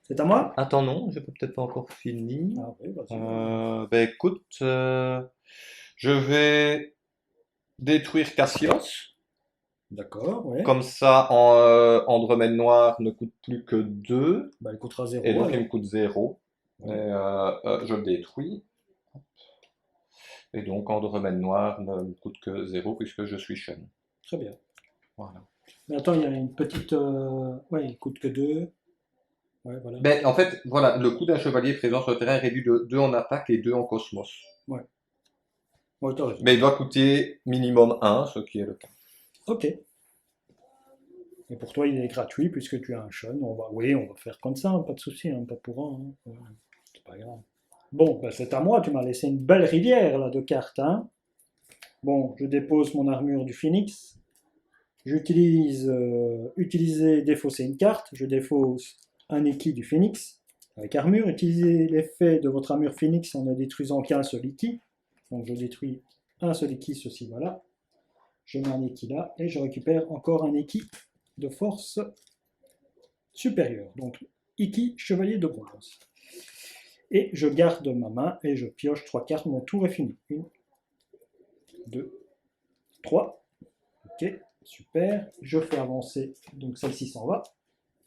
S1: C'est à moi?
S2: Attends, non, j'ai peut-être pas encore fini.
S1: Ah oui, vas-y.
S2: Ben écoute, je vais détruire Cassios.
S1: D'accord, oui.
S2: Comme ça, Andromède Noir ne coûte plus que 2.
S1: Bah, il coûtera
S2: Et
S1: 0
S2: donc, il
S1: alors.
S2: me coûte 0. Et,
S1: Ouais.
S2: je le détruis. Et donc, Andromède Noir ne me coûte que 0 puisque je suis Shen.
S1: Très bien.
S2: Voilà.
S1: Mais attends, il y a une petite... Ouais, il coûte que 2. Ouais, voilà.
S2: Ben, en fait, voilà, le coût d'un chevalier présent sur le terrain est réduit de 2 en attaque et 2 en cosmos.
S1: Ouais, ouais, t'as raison.
S2: Mais il doit coûter minimum 1, ce qui est le cas.
S1: Ok. Et pour toi, il est gratuit puisque tu as un Sean. Oui, on va faire comme ça, hein, pas de souci, hein, pas pour un. Hein. Ouais, c'est pas grave. Bon, ben, c'est à moi, tu m'as laissé une belle rivière là de cartes, hein. Bon, je dépose mon armure du phénix. J'utilise utiliser, défausser une carte. Je défausse un Iki du phénix avec armure. Utilisez l'effet de votre armure phénix en ne détruisant qu'un seul Iki. Donc je détruis un seul Iki, ceci voilà. Je mets un Iki là et je récupère encore un Iki de force supérieure. Donc Iki, chevalier de bronze. Et je garde ma main et je pioche 3 cartes. Mon tour est fini. 1, 2, 3. Ok, super. Je fais avancer. Donc celle-ci s'en va.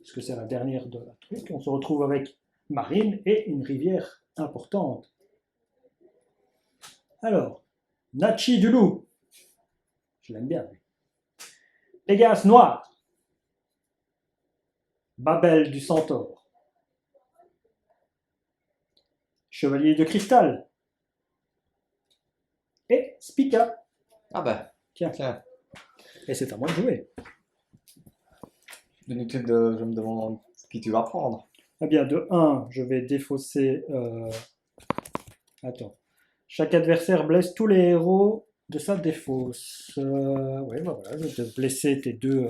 S1: Parce que c'est la dernière de la truc. On se retrouve avec Marine et une rivière importante. Alors, Nachi du loup. Je l'aime bien, lui. Pégase noir. Babel du centaure. Chevalier de cristal. Et Spica.
S2: Ah ben,
S1: Tiens,
S2: tiens,
S1: et c'est à moi de jouer.
S2: inutile de... Je me demande qui tu vas prendre.
S1: Eh bien, de 1, je vais défausser... Attends. Chaque adversaire blesse tous les héros de sa défausse. Ouais, bah voilà, je vais te blesser tes deux.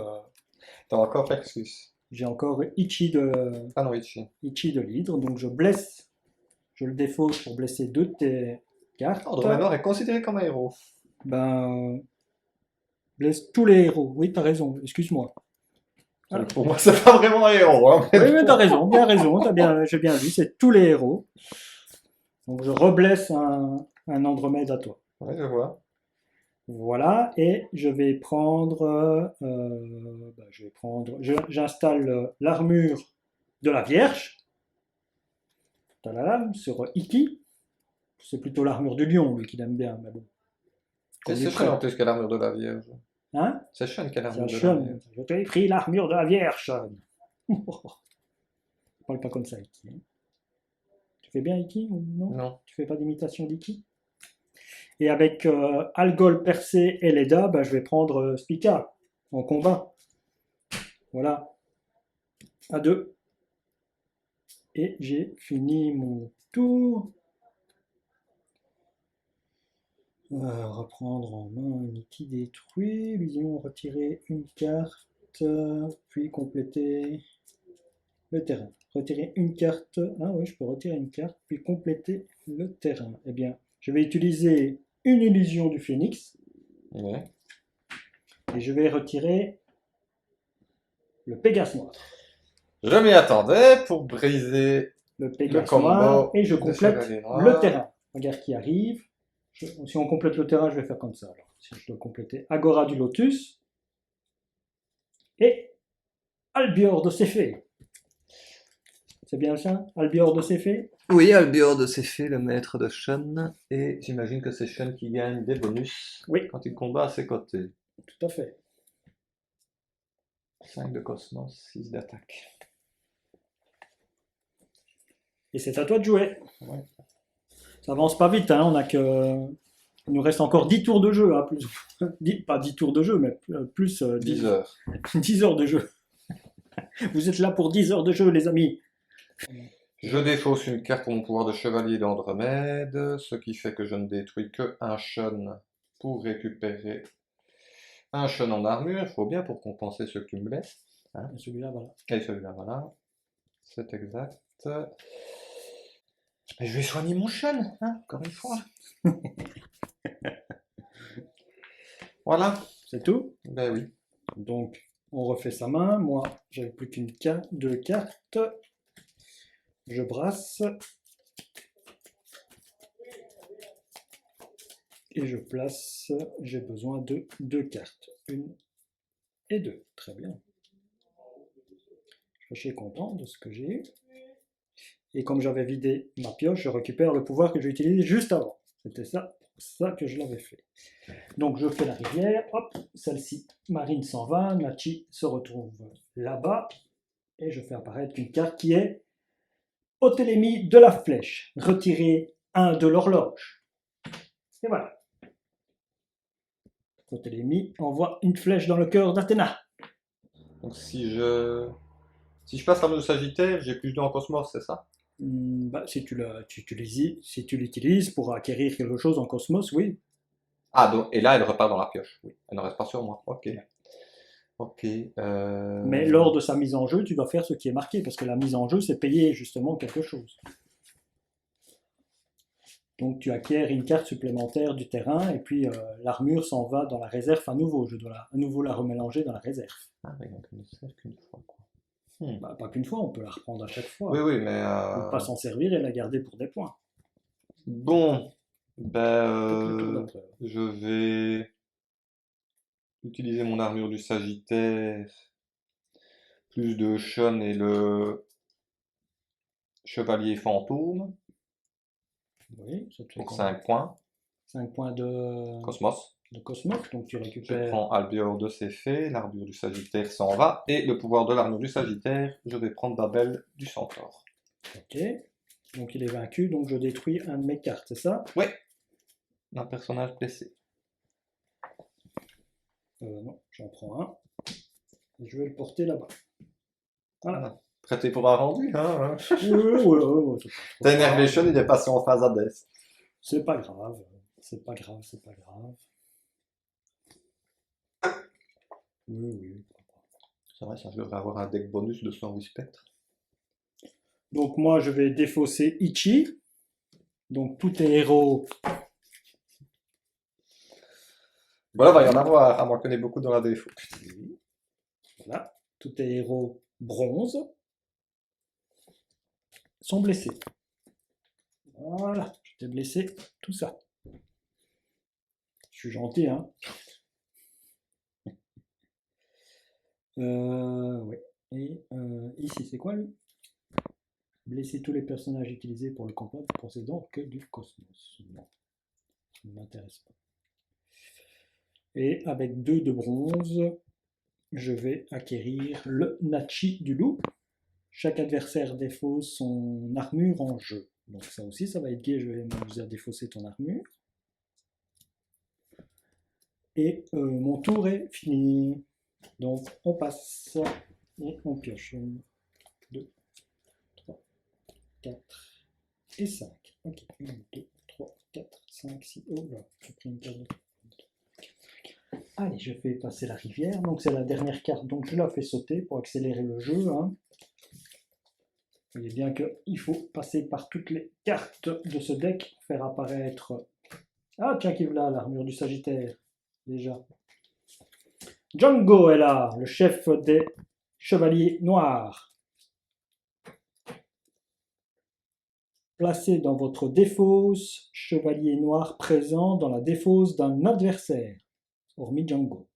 S2: T'as encore Perxus.
S1: J'ai encore
S2: Ah non, Ichi.
S1: Ichi de l'hydre, donc je le défausse pour blesser deux de tes cartes.
S2: Androménor est considéré comme un héros.
S1: Ben, blesse tous les héros. Oui, t'as raison, excuse-moi. Voilà.
S2: Pour moi, c'est pas vraiment un héros. Hein,
S1: Oui, mais t'as raison, j'ai bien vu, c'est tous les héros. Donc je reblesse un Andromède à toi.
S2: Oui, je vois.
S1: Voilà, et j'installe l'armure de la Vierge, tadadam, sur Iki. C'est plutôt l'armure du lion, lui, qu'il aime bien, mais bon.
S2: Et c'est Sean en plus qui a l'armure de la Vierge.
S1: Hein?
S2: C'est Sean qui a l'armure de la
S1: Sean,
S2: Vierge.
S1: je t'ai pris l'armure de la Vierge, Sean. Parle pas comme ça, Iki. Hein. Tu fais bien Iki ou non?
S2: Non.
S1: Tu fais pas d'imitation d'Iki? Et avec Algol, Persée et Leda, ben, je vais prendre Spica en combat. Voilà. À deux. Et j'ai fini mon tour. Reprendre en main Niki détruit. Illusion, retirer une carte. Puis compléter le terrain. Retirer une carte. Ah oui, je peux retirer une carte. Puis compléter le terrain. Eh bien, je vais utiliser une illusion du phénix.
S2: Ouais.
S1: Et je vais retirer le Pégase noir.
S2: Je m'y attendais pour briser
S1: Le Pégase
S2: combo
S1: noir. Et je
S2: de
S1: complète
S2: Chevalier Noir.
S1: le terrain. Regarde qui arrive. Si on complète le terrain, je vais faire comme ça. Alors, si je dois compléter Agora du Lotus et Albior de Céphée. C'est bien ça? Albior de Céphée?
S2: Oui, Albior de Céphée, le maître de Sean. Et j'imagine que c'est Sean qui gagne des bonus
S1: Oui,
S2: quand il combat à ses côtés.
S1: tout à fait.
S2: 5 de Cosmos, 6 d'attaque.
S1: Et c'est à toi de jouer.
S2: Ouais.
S1: Ça avance pas vite, hein. Il nous reste encore 10 tours de jeu, hein, pas 10 tours de jeu, mais plus
S2: 10 heures.
S1: 10 heures de jeu. Vous êtes là pour 10 heures de jeu, les amis.
S2: Je défausse une carte pour mon pouvoir de chevalier d'Andromède, ce qui fait que je ne détruis que un Sean pour récupérer un Sean en armure. Il faut bien pour compenser ce que tu me laisses. Hein.
S1: Et celui-là, voilà.
S2: Et celui-là, voilà. C'est exact. Mais je vais soigner mon Sean, hein, encore une fois. Voilà.
S1: C'est tout?
S2: Ben oui.
S1: Donc, on refait sa main. Moi, j'avais plus qu'une carte, deux cartes. Je brasse. Et je place. J'ai besoin de deux cartes. Une et deux. Très bien. Je suis content de ce que j'ai eu. Et comme j'avais vidé ma pioche, je récupère le pouvoir que j'ai utilisé juste avant. C'était ça que je l'avais fait. Donc je fais la rivière, hop, celle-ci, Marine s'en va, Nachi se retrouve là-bas, et je fais apparaître une carte qui est Otélémie de la flèche, retirer un de l'horloge. Et voilà. Otélémie envoie une flèche dans le cœur d'Athéna.
S2: Donc si je passe l'armure de Sagittaire, j'ai plus 2 en Cosmos, c'est ça?
S1: Bah, si tu l'utilises pour acquérir quelque chose en cosmos, oui.
S2: Ah, donc, et là, elle repart dans la pioche. Oui. Elle ne reste pas sur moi. Ok. Ok.
S1: Mais lors de sa mise en jeu, tu dois faire ce qui est marqué, parce que la mise en jeu, c'est payer justement quelque chose. Donc tu acquiers une carte supplémentaire du terrain, et puis l'armure s'en va dans la réserve à nouveau. Je dois à nouveau la remélanger dans la réserve.
S2: Ah oui, donc elle ne sert qu'une fois, quoi.
S1: Bah, pas qu'une fois, on peut la reprendre à chaque fois.
S2: Oui, oui, mais...
S1: Ou pas s'en servir et la garder pour des points.
S2: Bon,
S1: Peut-être le tour
S2: ben,
S1: d'après.
S2: je vais utiliser mon armure du Sagittaire, plus de Sean et le chevalier fantôme,
S1: Oui, ça te fait
S2: pour
S1: combien?
S2: 5 points.
S1: 5 points
S2: Cosmos.
S1: de cosmos, donc tu
S2: Je
S1: récupères.
S2: prends Albior de Céphée, l'armure du Sagittaire s'en va, et le pouvoir de l'armure du Sagittaire, je vais prendre Babel du Centaure.
S1: Ok. Donc il est vaincu, donc je détruis un de mes cartes, c'est ça?
S2: Ouais, un personnage blessé.
S1: Non, j'en prends un. Et je vais le porter là-bas. Voilà.
S2: Prêté pour un rendu, hein.
S1: Ouais,
S2: T'as énervé Sean, il est passé en phase Hades.
S1: c'est pas grave. C'est pas grave, c'est pas grave. Oui, oui.
S2: C'est vrai, ça, je devrais avoir un deck bonus de 108 spectres.
S1: Donc moi, je vais défausser Ichi. Donc tous tes héros.
S2: Voilà, va y en avoir, à moins qu'on ait beaucoup dans la défaut.
S1: Voilà. Tous tes héros bronze sont blessés. Voilà. Je t'ai blessé tout ça. Je suis gentil, hein. Ouais. Et ici, c'est quoi lui? Blesser tous les personnages utilisés pour le combat ne possédant que du cosmos. Non, ça ne m'intéresse pas. Et avec 2 de bronze, je vais acquérir le Nachi du loup. Chaque adversaire défausse son armure en jeu. Donc ça aussi, ça va être gai, je vais m'amuser à défausser ton armure. Et mon tour est fini. Donc on passe et on pioche. 1, 2, 3, 4 et 5. Ok, 1, 2, 3, 4, 5, 6. Oh là, j'ai pris une carte. Allez, je fais passer la rivière. Donc c'est la dernière carte, donc je la fais sauter pour accélérer le jeu. Hein. Vous voyez bien qu'il faut passer par toutes les cartes de ce deck pour faire apparaître... Ah tiens, qui voilà l'armure du Sagittaire, déjà. Django est là, le chef des Chevaliers Noirs. Placez dans votre défausse chevalier noir présent dans la défausse d'un adversaire, hormis Django.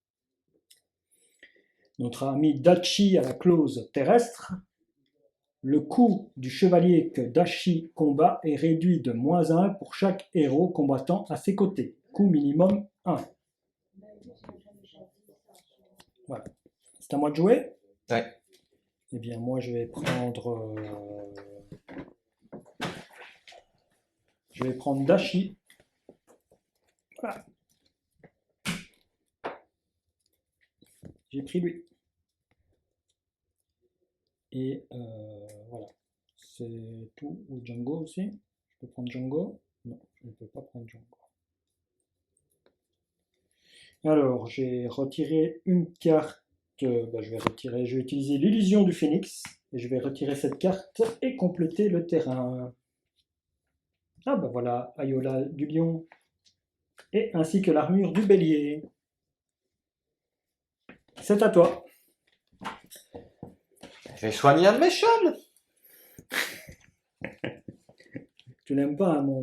S1: Notre ami Dachi a la clause terrestre. Le coût du chevalier que Dachi combat est réduit de -1 pour chaque héros combattant à ses côtés. Coût minimum 1. Voilà. C'est à moi de jouer?
S2: Ouais.
S1: Eh bien, moi, je vais prendre... Je vais prendre Dachi. Voilà. J'ai pris lui. Et voilà. C'est tout. Ou Django aussi. Je peux prendre Django? Non, je ne peux pas prendre Django. Alors, j'ai retiré une carte. Je vais utiliser l'illusion du phénix. Et je vais retirer cette carte et compléter le terrain. Ah bah voilà, Ayola du lion. Et ainsi que l'armure du bélier. C'est à toi.
S2: Je vais soigner un de mes chums.
S1: Tu n'aimes pas hein, mon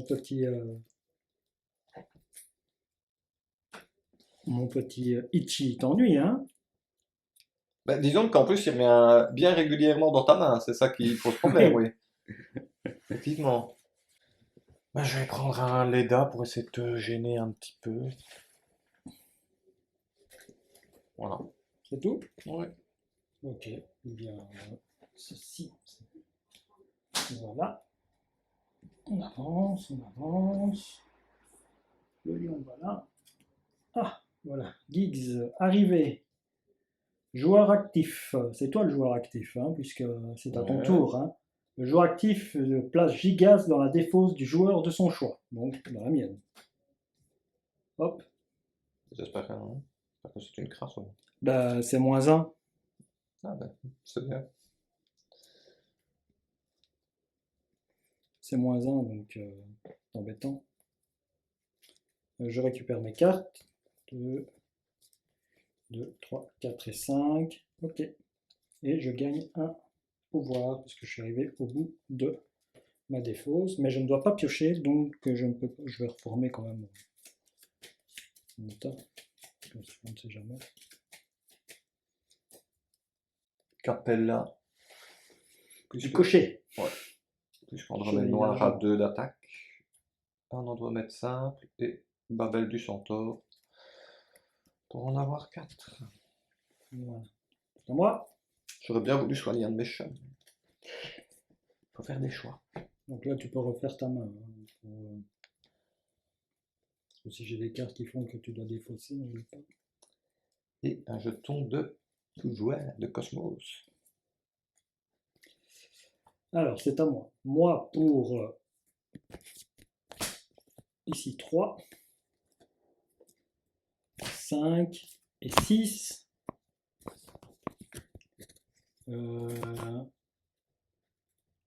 S1: petit Ichi, t'ennuie, hein?
S2: Bah, disons qu'en plus, il revient bien régulièrement dans ta main. C'est ça qui pose problème, oui. Effectivement. Bah, je vais prendre un Leda pour essayer de te gêner un petit peu. Voilà.
S1: C'est tout?
S2: Ouais.
S1: Ok, eh bien, ceci. Voilà. On avance, on avance. Le lion, voilà. Ah, voilà. Giggs, arrivé. Joueur actif. C'est toi le joueur actif, hein, puisque c'est à ton
S2: Ouais.
S1: tour. Hein. Le joueur actif place Gigas dans la défausse du joueur de son choix. Donc, dans la mienne. Hop.
S2: J'espère hein. Que c'est une crasse. Ouais.
S1: Bah, c'est -1.
S2: Ah ben, c'est bien.
S1: C'est -1, donc c'est embêtant. Je récupère mes cartes. 2, 3, 4 et 5. Ok. Et je gagne un pouvoir, parce que je suis arrivé au bout de ma défausse. Mais je ne dois pas piocher, donc je vais reformer quand même mon tas. On ne sait jamais.
S2: Capella.
S1: Du cocher.
S2: Ouais. Puis je prendrai mes noirs à 2 d'attaque. Un Andromède simple et Babel du Centaure. Pour en avoir 4.
S1: Voilà. C'est à moi.
S2: J'aurais bien voulu soigner un de mes chums. Faut faire des choix.
S1: Donc là, tu peux refaire ta main. Hein, parce que si j'ai des cartes qui font que tu dois défausser, on ne pas.
S2: Et un jeton de joueur de Cosmos.
S1: Alors, c'est à moi. Moi, pour ici 3, 5 et 6, Euh,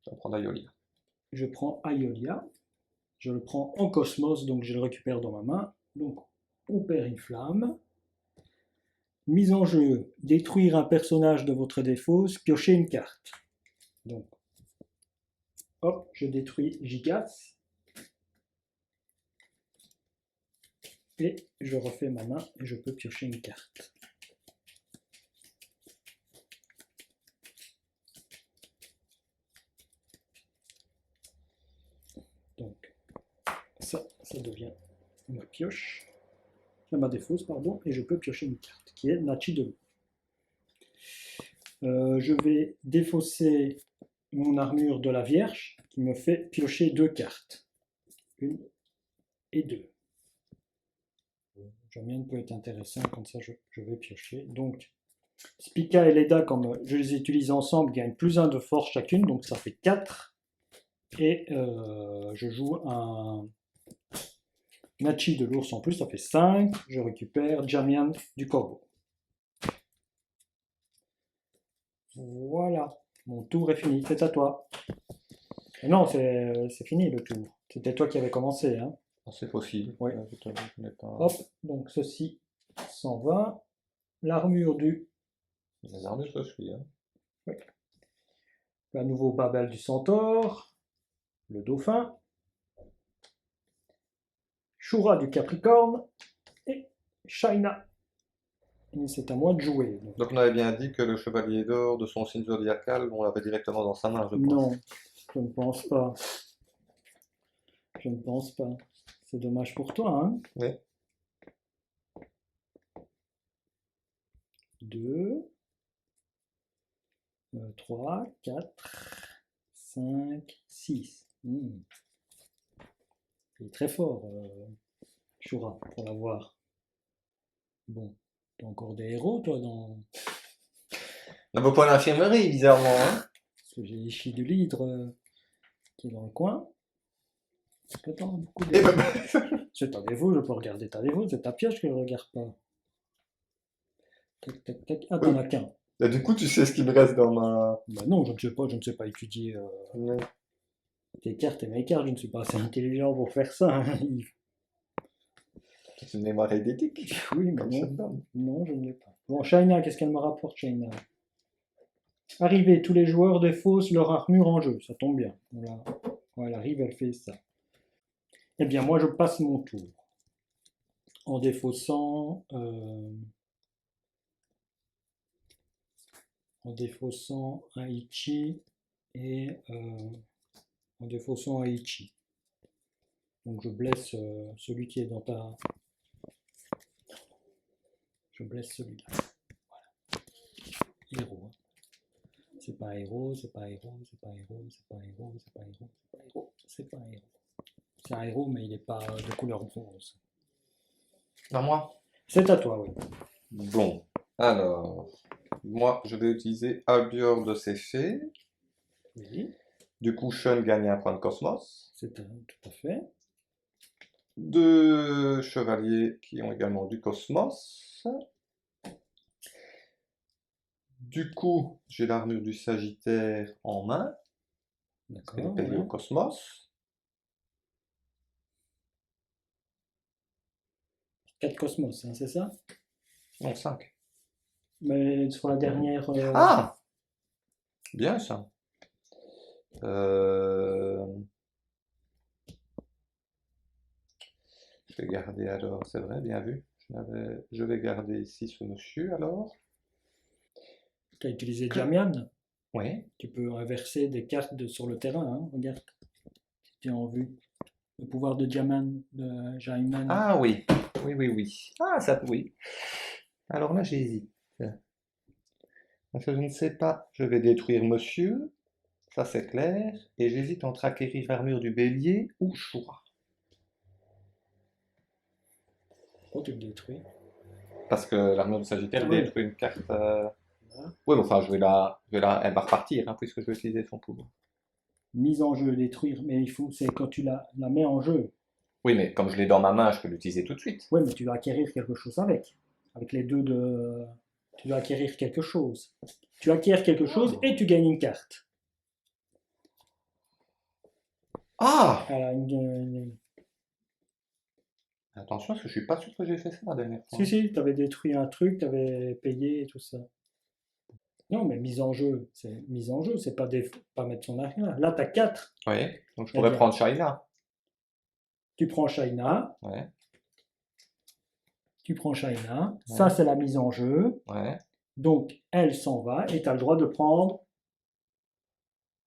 S2: Je vais prendre Aiolia.
S1: je prends Aiolia. Je le prends en Cosmos, donc je le récupère dans ma main. Donc, on perd une flamme. Mise en jeu, détruire un personnage de votre défausse, piocher une carte. Donc, hop, je détruis Gigas. Et je refais ma main et je peux piocher une carte. Donc, ça devient ma pioche. Ma défausse, pardon, et je peux piocher une carte, qui est Nachi de loup. Je vais défausser mon armure de la Vierge, qui me fait piocher 2 cartes. 1 et 2. Jamian peut être intéressant, comme ça je vais piocher. Donc, Spica et Leda, comme je les utilise ensemble, gagnent +1 de force chacune, donc ça fait 4. Et je joue un Nachi de l'ours en plus, ça fait 5. Je récupère Jamian du corbeau. Voilà, mon tour est fini, c'est à toi. Non, c'est fini le tour. C'était toi qui avais commencé, hein.
S2: C'est possible.
S1: Oui.
S2: Je n'ai pas...
S1: Hop, donc ceci s'en va. L'armure du...
S2: Les armures, je suis. Hein.
S1: Oui. À nouveau Babel du Centaure. Le Dauphin. Shura du Capricorne. Et Shaina. C'est à moi de jouer.
S2: Donc on avait bien dit que le chevalier d'or de son signe zodiacal, on l'avait directement dans sa main, je pense.
S1: Non, je ne pense pas. Je ne pense pas. C'est dommage pour toi, hein.
S2: Oui.
S1: 2, 3, 4, 5, 6. Il est très fort, Shura, pour l'avoir. Bon, t'as encore des héros, toi, dans...
S2: On n'a pas l'infirmerie, bizarrement. Hein.
S1: Parce que j'ai Ishi du Lidre qui est dans le coin. Attends, beaucoup de...
S2: Eh ben,
S1: C'est ta défaut, je peux regarder ta défaut, c'est ta pioche que je ne regarde pas. Tac, tac, tac. Ah, t'en as qu'un.
S2: Et du coup, tu sais ce qui me reste dans ma...
S1: Bah non, je ne sais pas étudier tes cartes et mes cartes, je ne suis pas assez intelligent pour faire ça, hein, Yves.
S2: C'est une mémoire eidetique.
S1: Oui, mais
S2: Comme
S1: non,
S2: Sheldon.
S1: non, je ne l'ai pas. Bon, Shaina, qu'est-ce qu'elle me rapporte, Shaina? Arrivée, tous les joueurs défaussent leur armure en jeu, ça tombe bien. Voilà. Quand elle arrive, elle fait ça. Eh bien, moi, je passe mon tour. En défaussant... en défaussant un Ichi et en défaussant un Ichi. Donc je blesse celui qui est dans ta... Je blesse celui-là. Voilà. Héros. Hein. C'est pas héros, c'est pas héros, c'est pas héros, c'est pas héros, c'est pas héros, c'est pas héros, c'est pas héros. C'est un héros, mais il n'est pas de couleur rose.
S2: À moi.
S1: C'est à toi, oui.
S2: Bon, alors, moi, je vais utiliser Albior de ses fées.
S1: Oui,
S2: Du coup, Sean gagne un point de cosmos.
S1: c'est tout à fait.
S2: 2 chevaliers qui ont également du cosmos. Du coup, j'ai l'armure du Sagittaire en main. Elle est
S1: D'accord.
S2: payée au
S1: Ouais.
S2: cosmos.
S1: 4 cosmos, hein, c'est ça?
S2: Non, 5.
S1: Mais sur la dernière...
S2: Ah! Bien ça. Je vais garder alors, c'est vrai, bien vu. Je vais garder ici ce monsieur alors.
S1: Tu as utilisé Jamian.
S2: Oui.
S1: Tu peux inverser des cartes sur le terrain, hein, regarde. Si tu as en vue. Le pouvoir de Jaiman.
S2: Ah oui, oui, oui, oui. Ah, ça, oui. Alors là, j'hésite. Parce que je ne sais pas. Je vais détruire monsieur. Ça, c'est clair. Et j'hésite entre acquérir l'armure du bélier ou Shura.
S1: Pourquoi tu le détruis?
S2: Parce que l'armure du Sagittaire
S1: Oui.
S2: détruit une carte.
S1: Voilà.
S2: Oui, mais enfin, elle va repartir, hein, puisque je vais utiliser son pouvoir.
S1: Mise en jeu, détruire. Mais il faut, c'est quand tu la mets en jeu.
S2: Oui, mais comme je l'ai dans ma main, je peux l'utiliser tout de suite.
S1: Oui, mais tu vas acquérir quelque chose avec. Avec les deux de... Tu dois acquérir quelque chose. Tu acquiers quelque chose et tu gagnes une carte.
S2: Ah!
S1: Voilà,
S2: Attention, parce que je suis pas sûr que j'ai fait ça la dernière fois.
S1: Si, tu avais détruit un truc, tu avais payé et tout ça. Non, mais mise en jeu, c'est pas mettre son argent. Là, tu as 4.
S2: Oui, donc je
S1: Eh
S2: pourrais
S1: bien,
S2: prendre China.
S1: tu prends China,
S2: Ouais,
S1: ça
S2: ouais,
S1: c'est la mise en jeu,
S2: ouais.
S1: donc elle s'en va et tu as le droit de prendre,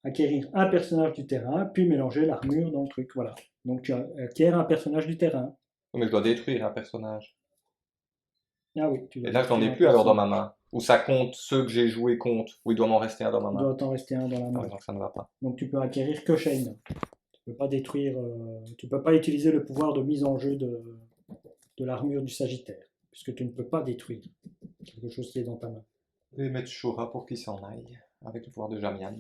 S1: acquérir un personnage du terrain, puis mélanger l'armure dans le truc, voilà. Donc tu acquiers un personnage du terrain.
S2: Mais je dois détruire un personnage.
S1: Ah oui, tu dois
S2: Et là, je n'en ai
S1: détruire un
S2: plus alors dans
S1: personnage.
S2: ma main. Ou ça compte, ceux que j'ai joués comptent. Ou il doit m'en rester un dans ma
S1: Il
S2: main.
S1: doit t'en rester un dans la
S2: Ah
S1: main.
S2: oui, donc ça ne va pas.
S1: Donc tu peux acquérir que China. Tu peux pas détruire, tu peux pas utiliser le pouvoir de mise en jeu de l'armure du Sagittaire, puisque tu ne peux pas détruire quelque chose qui est dans ta main.
S2: Je vais mettre Shura pour qu'il s'en aille. Avec le pouvoir de Jamian.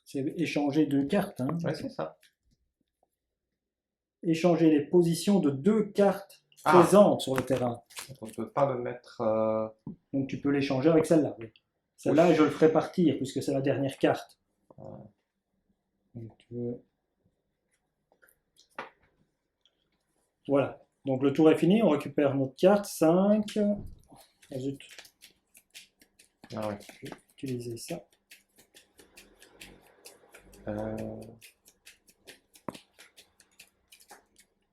S1: C'est échanger 2 cartes, hein.
S2: Ouais, c'est ça.
S1: Échanger les positions de 2 cartes
S2: Ah!
S1: présentes sur le terrain.
S2: On ne peut pas le mettre.
S1: Donc tu peux l'échanger avec celle-là. Oui. Celle-là,
S2: Oui.
S1: je le ferai partir, puisque c'est la dernière carte.
S2: Ouais.
S1: Donc, voilà. Donc le tour est fini, on récupère notre carte. 5. Ah zut,
S2: Ah ouais.
S1: je vais utiliser ça.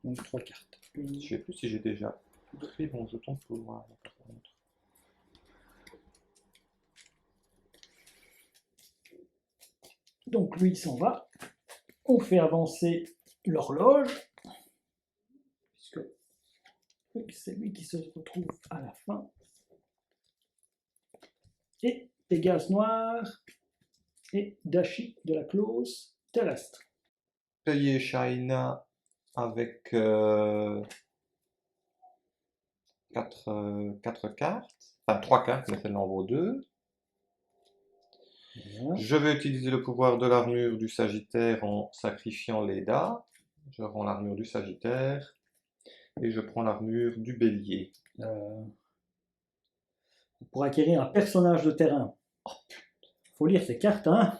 S1: Donc 3 cartes.
S2: Je ne sais plus si j'ai déjà pris mon jeton de pouvoir. Par contre.
S1: Donc lui, il s'en va. On fait avancer l'horloge, puisque c'est lui qui se retrouve à la fin. Et Pégase noir et Dashi de la clause terrestre.
S2: Payer China avec 4 cartes. Enfin 3 cartes, mais celle-là en vaut 2.
S1: Voilà.
S2: Je vais utiliser le pouvoir de l'armure du Sagittaire en sacrifiant Leda. Je rends l'armure du Sagittaire. Et je prends l'armure du Bélier.
S1: Pour acquérir un personnage de terrain. Faut lire ces cartes, hein.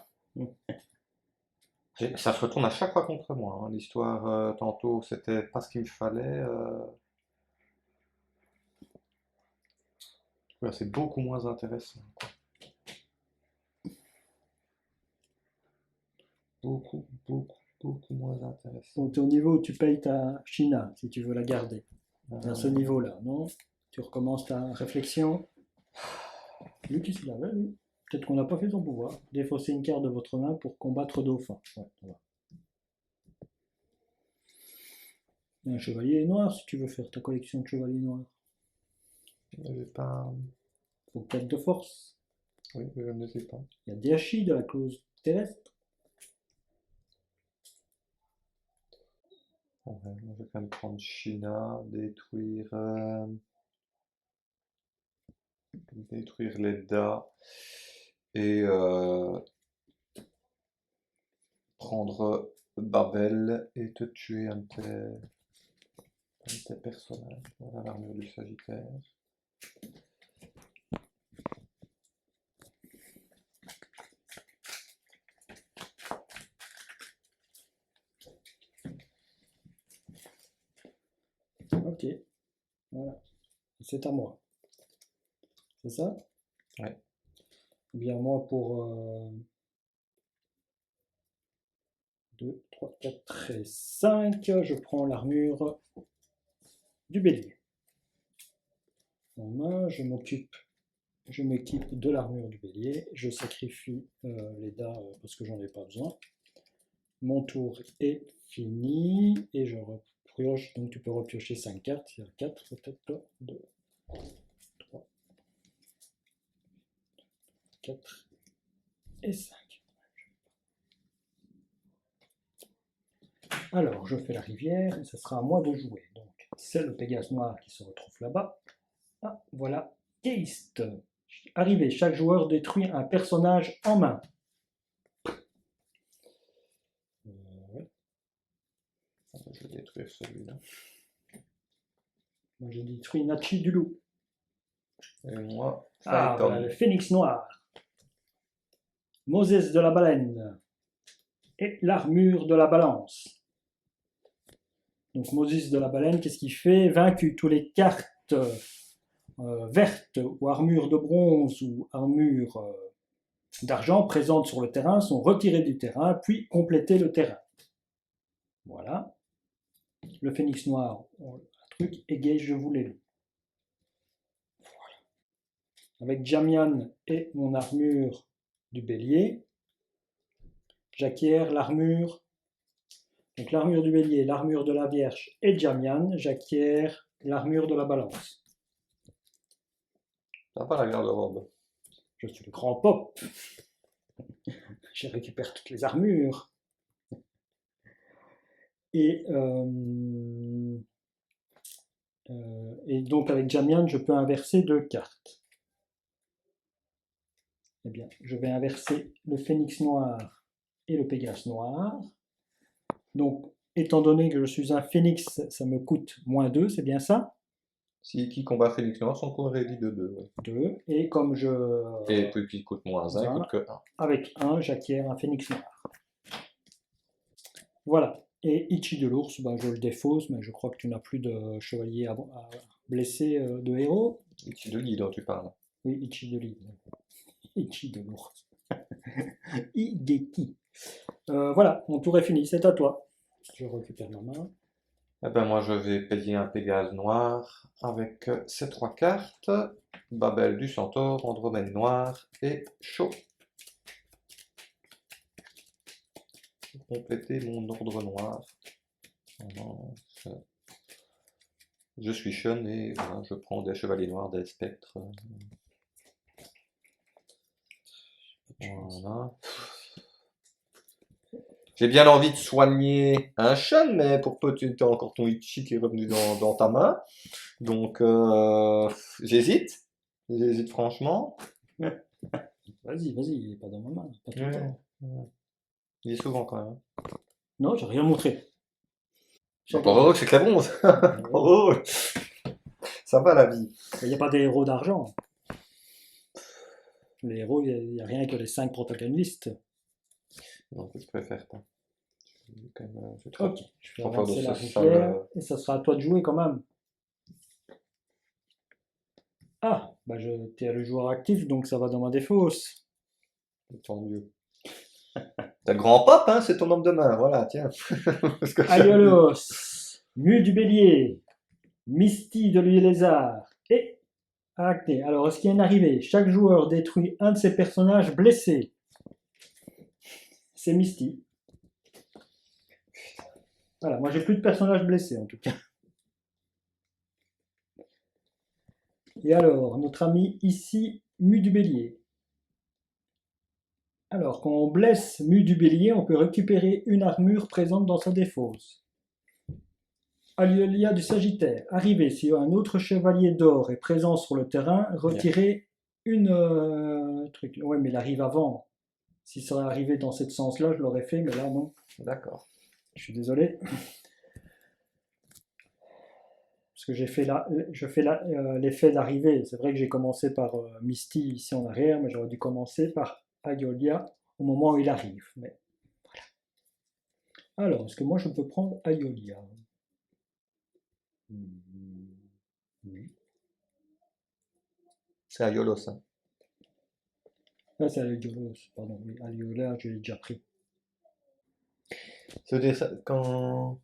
S2: Ça se retourne à chaque fois contre moi, hein. L'histoire, tantôt, c'était pas ce qu'il me fallait. Là, c'est beaucoup moins intéressant. Beaucoup, beaucoup, beaucoup moins intéressant.
S1: Donc, au niveau où tu payes ta China, si tu veux la garder. À ce niveau-là, non? Tu recommences ta réflexion. Lui qui se l'avait, lui. Peut-être qu'on n'a pas fait son pouvoir. Défausser une carte de votre main pour combattre dauphin. Ouais, voilà. Un chevalier noir si tu veux faire ta collection de chevaliers noirs.
S2: J'ai pas.
S1: Faut 4 de force.
S2: Oui, je ne sais pas.
S1: Il y a Dashi de la clause terrestre.
S2: Ouais, je vais quand même prendre China, détruire Leda et prendre Babel et te tuer un de tes personnages. Voilà l'armure du Sagittaire.
S1: Ok. Voilà. C'est à moi. C'est ça?
S2: Ouais.
S1: Eh bien, moi, pour 2, 3, 4 et 5, je prends l'armure du bélier. En main, je m'équipe de l'armure du bélier. Je sacrifie les dés parce que j'en ai pas besoin. Mon tour est fini et je repioche. Donc tu peux repiocher 5 cartes. Il y a 4 peut-être. 2, 3, 4 et 5. Alors, je fais la rivière et ce sera à moi de jouer. Donc, c'est le Pégase noir qui se retrouve là-bas. Ah, voilà. Geist. Arrivé, chaque joueur détruit un personnage en main. Ouais.
S2: Je vais détruire celui-là.
S1: Moi, j'ai détruit Nachi du loup.
S2: Et moi,
S1: Ah,
S2: Phaéton.
S1: voilà, le phénix noir. Moses de la baleine et l'armure de la balance. Donc Moses de la baleine, qu'est-ce qu'il fait? Vaincu, tous les cartes vertes ou armure de bronze ou armure d'argent présentes sur le terrain sont retirées du terrain, puis compléter le terrain. Voilà. Le phénix noir, un truc, égaye, je vous l'ai lu. Voilà. Avec Jamian et mon armure du bélier, j'acquiers l'armure. Donc l'armure du bélier, l'armure de la Vierge et Jamian, j'acquiers l'armure de la balance.
S2: T'as pas la garde-robe.
S1: Je suis le grand pop. Je récupère toutes les armures. Et donc avec Jamian, je peux inverser 2 cartes. Eh bien, je vais inverser le phénix noir et le pégase noir. Donc, étant donné que je suis un phénix, ça me coûte -2, c'est bien ça?
S2: Si qui combat Phoenix Noir, son coût réduit de 2. Ouais.
S1: 2. Et comme je...
S2: Et puis il coûte -1, il coûte que 1.
S1: Avec 1, j'acquiers un phénix noir. Voilà. Et Ichi de l'ours, ben, je le défausse, mais je crois que tu n'as plus de chevalier à blesser de héros.
S2: Ichi de Lee dont tu parles.
S1: Oui, Ichi de l'île. Ichi de l'ours. Higeki. Voilà, mon tour est fini, c'est à toi. Je récupère ma main.
S2: Eh ben moi je vais payer un Pégase noir avec ces 3 cartes. Babel du Centaure, Andromède noir et Chaud. Pour compléter mon ordre noir. Je suis Sean et voilà, je prends des chevaliers noirs, des spectres. Voilà. J'ai bien envie de soigner un Sean, mais pour peu tu as encore ton Ichi qui est revenu dans ta main. Donc j'hésite. J'hésite franchement.
S1: Vas-y, vas-y, il n'est pas dans ma main. Pas tout le temps.
S2: Ouais. Il est souvent quand même.
S1: Non, j'ai rien montré.
S2: Oh, c'est très bon. Oh, ça va la vie.
S1: Il n'y a pas des héros d'argent. Les héros, il n'y a rien que les 5 protagonistes.
S2: Donc je préfère pas.
S1: Ok, je vais
S2: Faut faire de
S1: avancer la
S2: ce sale,
S1: rivière et ça sera à toi de jouer quand même. Ah, bah t'es le joueur actif, donc ça va dans ma défausse.
S2: Tant mieux. T'as le grand pop, hein, c'est ton homme de main, voilà, tiens. Parce que
S1: Aiolos, Mu du bélier, Misty de l'huile lézard et Arachné. Alors, est-ce qu'il y a une arrivée? Chaque joueur détruit un de ses personnages blessés. C'est Misty. Voilà, moi j'ai plus de personnages blessés en tout cas. Et alors, notre ami ici, Mu du bélier. Alors, quand on blesse Mu du bélier, on peut récupérer une armure présente dans sa défausse. Aliolia du Sagittaire. Arrivé, si un autre chevalier d'or est présent sur le terrain, retirez une truc. Ouais, mais il arrive avant. Si ça serait arrivé dans ce sens-là, je l'aurais fait, mais là, non.
S2: D'accord.
S1: Je suis désolé. Parce que je fais l'effet d'arrivée. C'est vrai que j'ai commencé par Misty ici en arrière, mais j'aurais dû commencer par Aiolia au moment où il arrive. Mais voilà. Alors, est-ce que moi je peux prendre Aiolia? Oui.
S2: C'est Aiolos, hein.
S1: Là, c'est Aiolos, pardon. Oui, Aiolia, je l'ai déjà pris.
S2: Ça veut dire ça quand.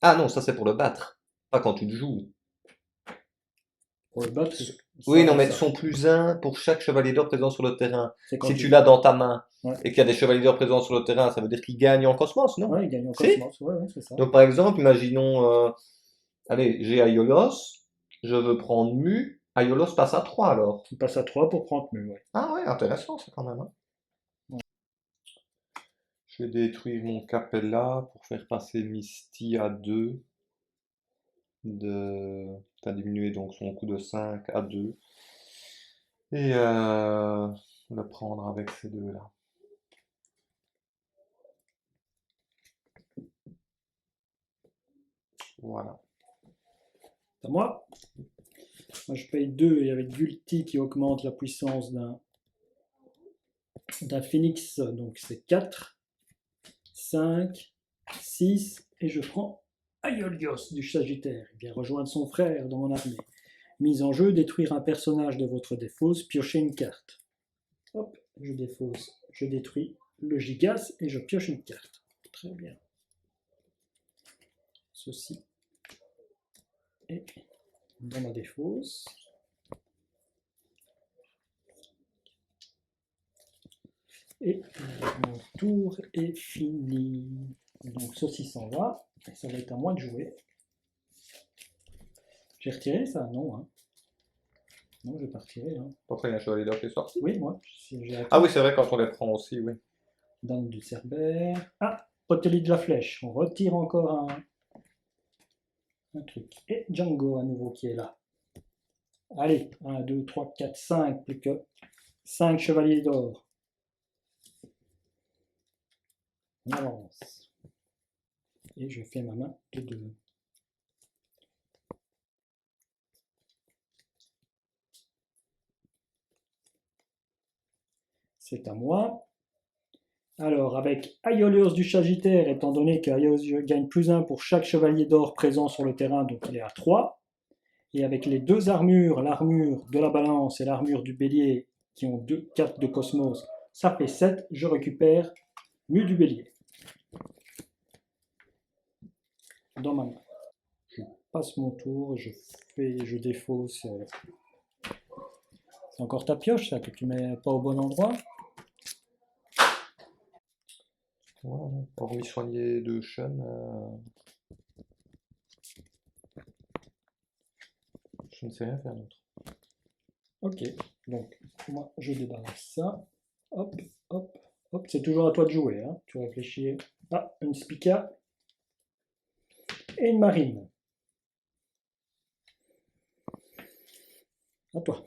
S2: Ah non, ça c'est pour le battre, pas quand tu le joues.
S1: Pour le battre,
S2: Oui, non, mais son +1 pour chaque chevalier d'or présent sur le terrain.
S1: c'est quand
S2: Si tu l'as dans ta main et qu'il y a des chevaliers d'or présents sur le terrain, ça veut dire qu'il gagne en cosmos, non?
S1: Ouais, il gagne en
S2: Si.
S1: cosmos. Ouais, c'est ça.
S2: Donc par exemple, imaginons, allez, j'ai Aiolos, je veux prendre Mu, Aiolos passe à 3 alors.
S1: Il passe à 3 pour prendre Mu, ouais.
S2: Ah ouais, intéressant ça quand même, hein.
S1: Ouais.
S2: Je vais détruire mon Capella pour faire passer Misty à 2. T'as diminué donc son coût de 5 à 2. Et le prendre avec ces deux-là. Voilà.
S1: C'est à moi. Moi, je paye 2 et avec Gulti qui augmente la puissance d'un d'un phénix, donc c'est 4, 5, 6, et je prends Aiolios du Sagittaire. Il vient rejoindre son frère dans mon armée. Mise en jeu, détruire un personnage de votre défausse, piocher une carte. Hop, je défausse, je détruis le Gigas et je pioche une carte. Très bien. Ceci est dans ma défausse. Et mon tour est fini. Donc ceci s'en va. Et ça va être à moi de jouer. J'ai retiré ça? Non, hein. Non, je vais pas retirer. Hein.
S2: Pourquoi il y a un chevalier d'or qui est sorti?
S1: Oui, moi.
S2: Ah oui, c'est vrai, quand on les prend aussi, oui.
S1: Dame du Cerbère. Ah, Protélite de la Flèche. On retire encore un truc. Et Django à nouveau qui est là. Allez, 1, 2, 3, 4, 5. Plus que 5 chevaliers d'or. On avance. Et je fais ma main de 2. C'est à moi. Alors, avec Aiolios du Sagittaire, étant donné qu'Aiolios gagne +1 pour chaque chevalier d'or présent sur le terrain, donc il est à 3. Et avec les deux armures, l'armure de la balance et l'armure du bélier, qui ont 2 cartes de cosmos, ça fait 7. Je récupère Mue du bélier dans ma main. Je passe mon tour, je défausse. C'est encore ta pioche, ça, que tu mets pas au bon endroit.
S2: Ouais, hormis soigner de Shen, je ne sais rien faire d'autre.
S1: Ok, donc moi je débarrasse ça. Hop, hop, hop. C'est toujours à toi de jouer, hein. Tu réfléchis. Ah, une Spica et une Marine. À toi.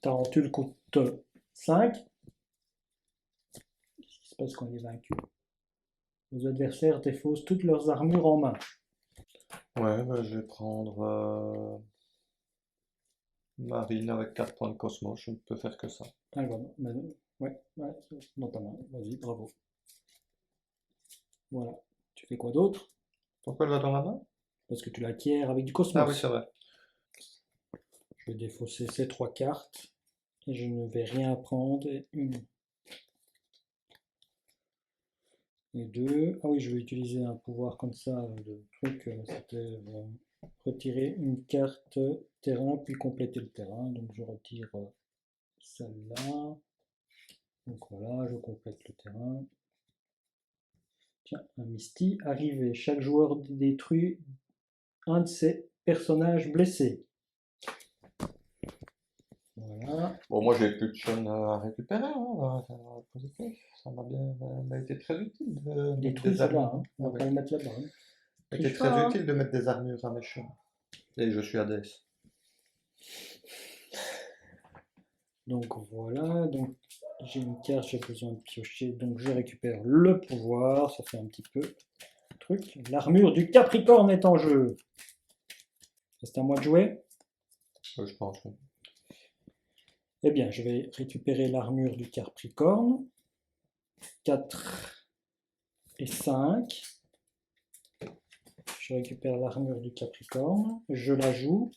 S1: Tarentule coûte 5. Qu'est-ce qui se passe quand il est vaincu? Vos adversaires défaussent toutes leurs armures en main.
S2: Ouais, bah, je vais prendre Marine avec 4 points de cosmos, je ne peux faire que ça.
S1: Ah, voilà. Ouais, dans ta main. Vas-y, bravo. Voilà. Tu fais quoi d'autre?
S2: Pourquoi elle va dans ma main?
S1: Parce que tu l'acquiers avec du cosmos.
S2: Ah oui, c'est vrai.
S1: Je vais défausser ces 3 cartes. Et je ne vais rien prendre. Une. Et 2. Ah oui, je vais utiliser un pouvoir comme ça. Le truc, c'était retirer une carte terrain, puis compléter le terrain. Donc je retire celle-là. Donc voilà, je complète le terrain. Tiens, un Misty. Arrivé. Chaque joueur détruit un de ses personnages blessés. Voilà.
S2: Bon, moi j'ai plus de Shen à récupérer, hein, positif. Ça m'a été très utile de mettre
S1: Détruit
S2: des
S1: celle-là,
S2: armures.
S1: hein. On
S2: Ah
S1: va
S2: oui.
S1: pas le mettre là-bas. Hein.
S2: Ça a été
S1: Triche
S2: très
S1: pas, hein.
S2: utile de mettre des armures à mes Shen. Et je suis Hades.
S1: Donc voilà, donc j'ai une carte, j'ai besoin de piocher, donc je récupère le pouvoir, ça fait un petit peu truc. L'armure du Capricorne est en jeu. C'est à moi de jouer.
S2: Je pense, oui.
S1: Eh bien, je vais récupérer l'armure du Capricorne. 4 et 5. Je récupère l'armure du Capricorne. Je la joue.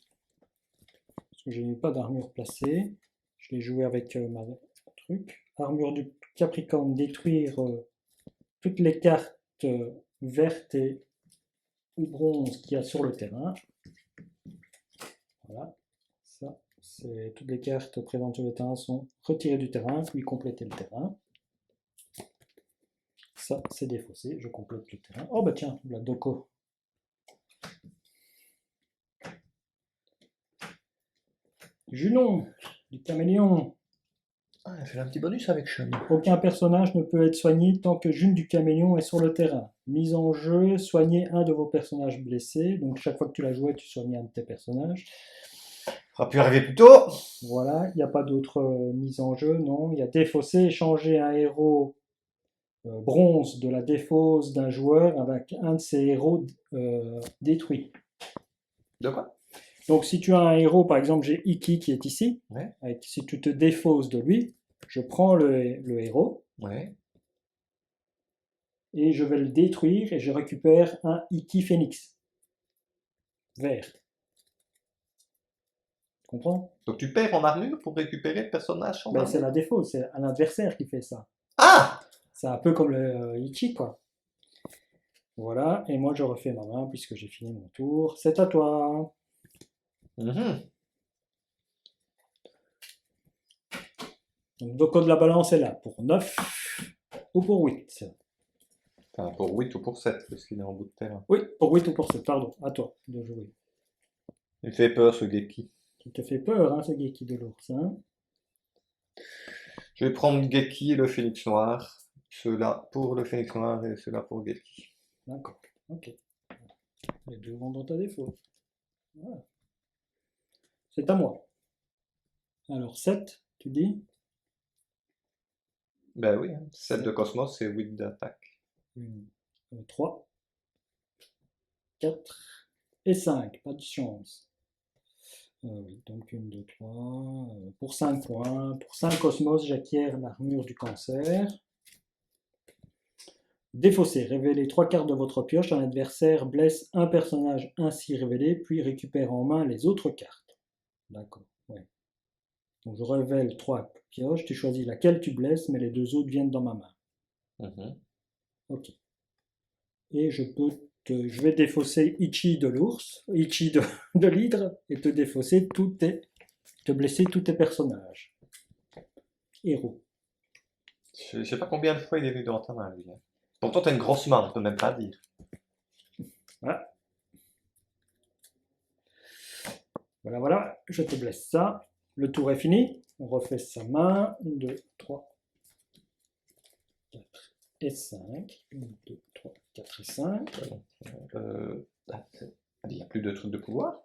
S1: Parce que je n'ai pas d'armure placée. Je l'ai joué avec ma truc. Armure du Capricorne, détruire toutes les cartes vertes et ou bronze qu'il y a sur le terrain. Voilà. Ça, c'est toutes les cartes présentes sur le terrain sont retirées du terrain, puis compléter le terrain. Ça, c'est défaussé. Je complète le terrain. Oh bah tiens, la Doko. Junon, du caméléon.
S2: Ah, elle fait un petit bonus avec Shen.
S1: Aucun personnage ne peut être soigné tant que June du caméléon est sur le terrain. Mise en jeu, soignez un de vos personnages blessés. Donc chaque fois que tu la jouais, tu soignais un de tes personnages.
S2: Ça aurait pu arriver plus tôt.
S1: Voilà, il n'y a pas d'autre mise en jeu, non. Il y a défausser, échanger un héros bronze de la défausse d'un joueur avec un de ses héros détruits.
S2: De quoi?
S1: Donc si tu as un héros, par exemple j'ai Iki qui est ici,
S2: Ouais.
S1: si tu te défausses de lui, Je prends le héros
S2: Ouais.
S1: et je vais le détruire et je récupère un Iki Phoenix vert. Tu comprends?
S2: Donc tu perds en armure pour récupérer le personnage en
S1: Ben, c'est
S2: armure.
S1: la défaut, c'est un adversaire qui fait ça.
S2: Ah!
S1: C'est un peu comme le Ichi, quoi. Voilà, et moi je refais ma main puisque j'ai fini mon tour. C'est à toi.
S2: Mhm.
S1: Donc, le code de la balance est là pour 9 ou pour 8.
S2: Enfin, pour 8 ou pour 7, parce qu'il est en bout de terrain.
S1: Oui, pour 8 ou pour 7, pardon. À toi de jouer.
S2: Il fait peur ce Geki.
S1: Qui te fait peur, hein, ce Geki de l'ours. Hein.
S2: Je vais prendre Geki et le Phénix Noir. Ceux-là pour le Phénix Noir et ceux-là pour Geki.
S1: D'accord, ok. Les deux vont dans ta défaut. Voilà. C'est à moi. Alors 7, tu dis
S2: Ben oui, 7 de
S1: Sept.
S2: Cosmos et 8 d'attaque.
S1: 3, 4 et 5. Pas de chance. Oui, donc 1, 2, 3. Pour 5 points. Pour 5 Cosmos, j'acquiers l'armure du cancer. Défaussé, révélez 3 cartes de votre pioche. Un adversaire blesse un personnage ainsi révélé, puis récupère en main les autres cartes. D'accord, ouais. Donc je révèle 3 pioches, tu choisis laquelle tu blesses, mais les deux autres viennent dans ma main.
S2: Mhm.
S1: Ok. Et je vais défausser Ichi de l'ours, Ichi de l'hydre, et te défausser te blesser tous tes personnages. Héros.
S2: Je sais pas combien de fois il est venu dans ta main, lui. Hein. Pourtant, t'as une grosse main, on peut même pas dire.
S1: Voilà. Voilà, voilà, je te blesse ça. Le tour est fini. On refait sa main. 1, 2, 3, 4 et 5. 1, 2, 3, 4 et 5.
S2: Il n'y a plus de trucs de pouvoir.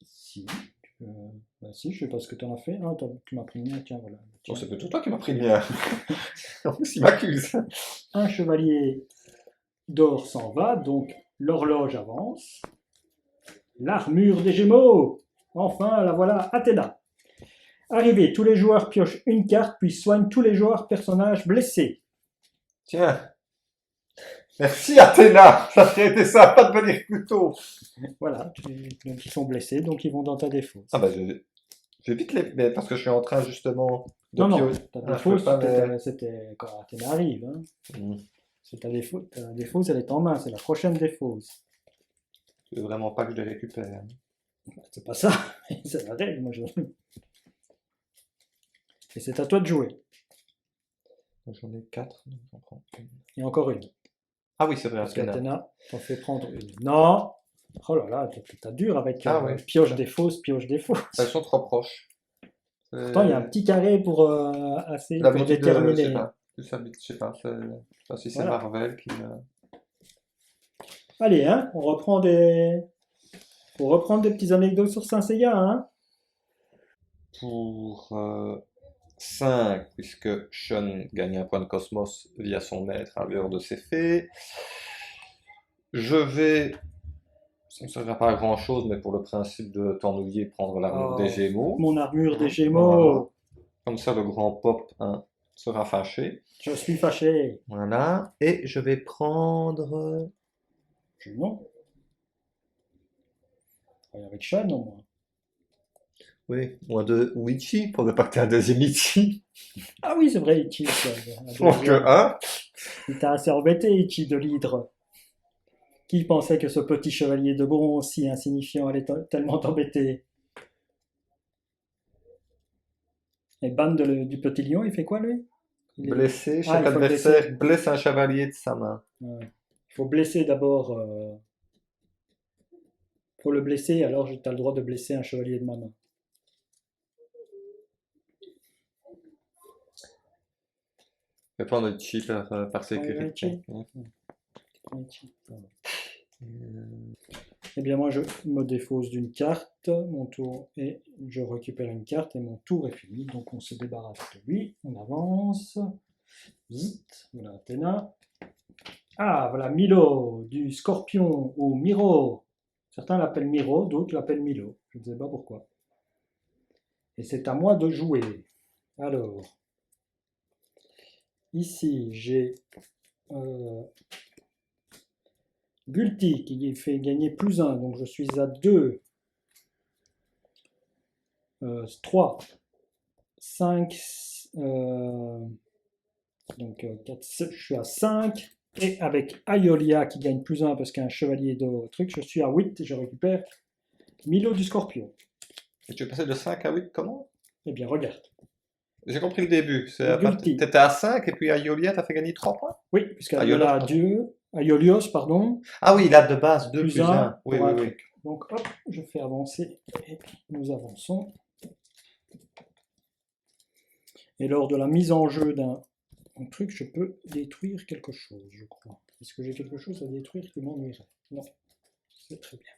S1: Si. Bah si, je sais pas ce que tu en as fait. Ah, tu m'as pris le mien, tiens, voilà.
S2: Oh,
S1: Tiens.
S2: c'est plutôt toi qui m'as pris le mien. En plus, il m'accuse.
S1: Un chevalier d'or s'en va, donc l'horloge avance. L'armure des Gémeaux. Enfin, la voilà, Athéna. Arrivé, tous les joueurs piochent une carte, puis soignent tous les joueurs personnages blessés.
S2: Tiens. Merci Athéna. Ça aurait été sympa de venir plus tôt.
S1: Voilà, donc ils sont blessés, donc ils vont dans ta défausse.
S2: Ah bah, je vais vite les... Mais parce que je suis en train, justement, de
S1: Non, non,
S2: piocher.
S1: ta
S2: Ah, je
S1: défausse,
S2: peux pas, mais...
S1: c'était quand Athéna arrive. Hein.
S2: Hmm.
S1: C'est ta défausse, elle est en main, c'est la prochaine défausse.
S2: Je veux vraiment pas que je les récupère.
S1: C'est pas ça, c'est la règle, moi je... Et c'est à toi de jouer.
S2: J'en ai 4, donc j'en prends une.
S1: Et encore une.
S2: Ah oui, c'est vrai,
S1: Parce
S2: Athéna.
S1: qu'Athéna t'en fait prendre une. Non. Oh là là, t'as dur avec
S2: Ah ouais.
S1: pioche des fausses, pioche des fausses.
S2: Elles sont trop proches.
S1: Pourtant, il y a un petit carré pour assez pour
S2: L'habitude de... Je sais
S1: déterminer.
S2: pas. Je sais pas. Je sais pas si c'est
S1: Voilà.
S2: Marvel qui...
S1: Allez, hein, on reprend des... Faut reprendre des petites anecdotes sur Saint Seiya, hein.
S2: Pour 5, puisque Shun gagne un point de cosmos via son maître à l'heure de ses fées. Je vais, ça ne servira pas à grand chose, mais pour le principe de t'ennuyer, prendre l'armure des Gémeaux.
S1: Mon armure des
S2: Voilà.
S1: Gémeaux.
S2: Comme ça, le grand pop hein, sera fâché.
S1: Je suis fâché.
S2: Voilà. Et je vais prendre.
S1: Non. Avec Shan, au moins.
S2: Oui, moins de Wichi, pour ne pas que tu aies un deuxième Ichi.
S1: Ah oui, c'est vrai, Ichi.
S2: Donc, hein.
S1: Il t'a assez embêté, Ichi de l'hydre. Qui pensait que ce petit chevalier de bronze si insignifiant allait tellement t'embêter? Et Ban du petit lion, il fait quoi lui?
S2: Blessé,
S1: Ah,
S2: chaque
S1: il faut le
S2: adversaire
S1: blesser.
S2: blesse un chevalier de sa main.
S1: Ouais. Il faut blesser d'abord. Faut le blesser, alors tu as le droit de blesser un chevalier de ma main.
S2: Je vais prendre Ichi par
S1: Ouais,
S2: sécurité.
S1: Ichi. Eh bien, moi, je me défausse d'une carte, mon tour, et je récupère une carte, et mon tour est fini. Donc, on se débarrasse de lui, on avance. Zit, voilà Athéna. Ah, voilà Milo, du scorpion, ou Miro. Certains l'appellent Miro, d'autres l'appellent Milo. Je ne sais pas pourquoi. Et c'est à moi de jouer. Alors, Ici, j'ai Gulti qui fait gagner +1, donc je suis à 2, 3, 5, donc 4, je suis à 5. Et avec Aiolia qui gagne +1 parce qu'il y a un chevalier de truc, je suis à 8 et je récupère Milo du Scorpion.
S2: Et tu es passé de 5 à 8, comment?
S1: Eh bien, regarde.
S2: J'ai compris le début.
S1: Gulti.
S2: T'étais à 5 et puis Aiolia t'a fait gagner 3 points?
S1: Oui, puisqu'Aiolia
S2: Aiolos,
S1: a
S2: pardon.
S1: Dieu, Aiolios, pardon,
S2: Ah oui, il a de base 2
S1: plus
S2: plus
S1: 1
S2: 1. Oui,
S1: pour
S2: oui,
S1: un
S2: oui.
S1: truc. Donc hop, je fais avancer et nous avançons. Et lors de la mise en jeu d'un truc, je peux détruire quelque chose, je crois. Est-ce que j'ai quelque chose à détruire qui m'ennuierait? Non, c'est très bien.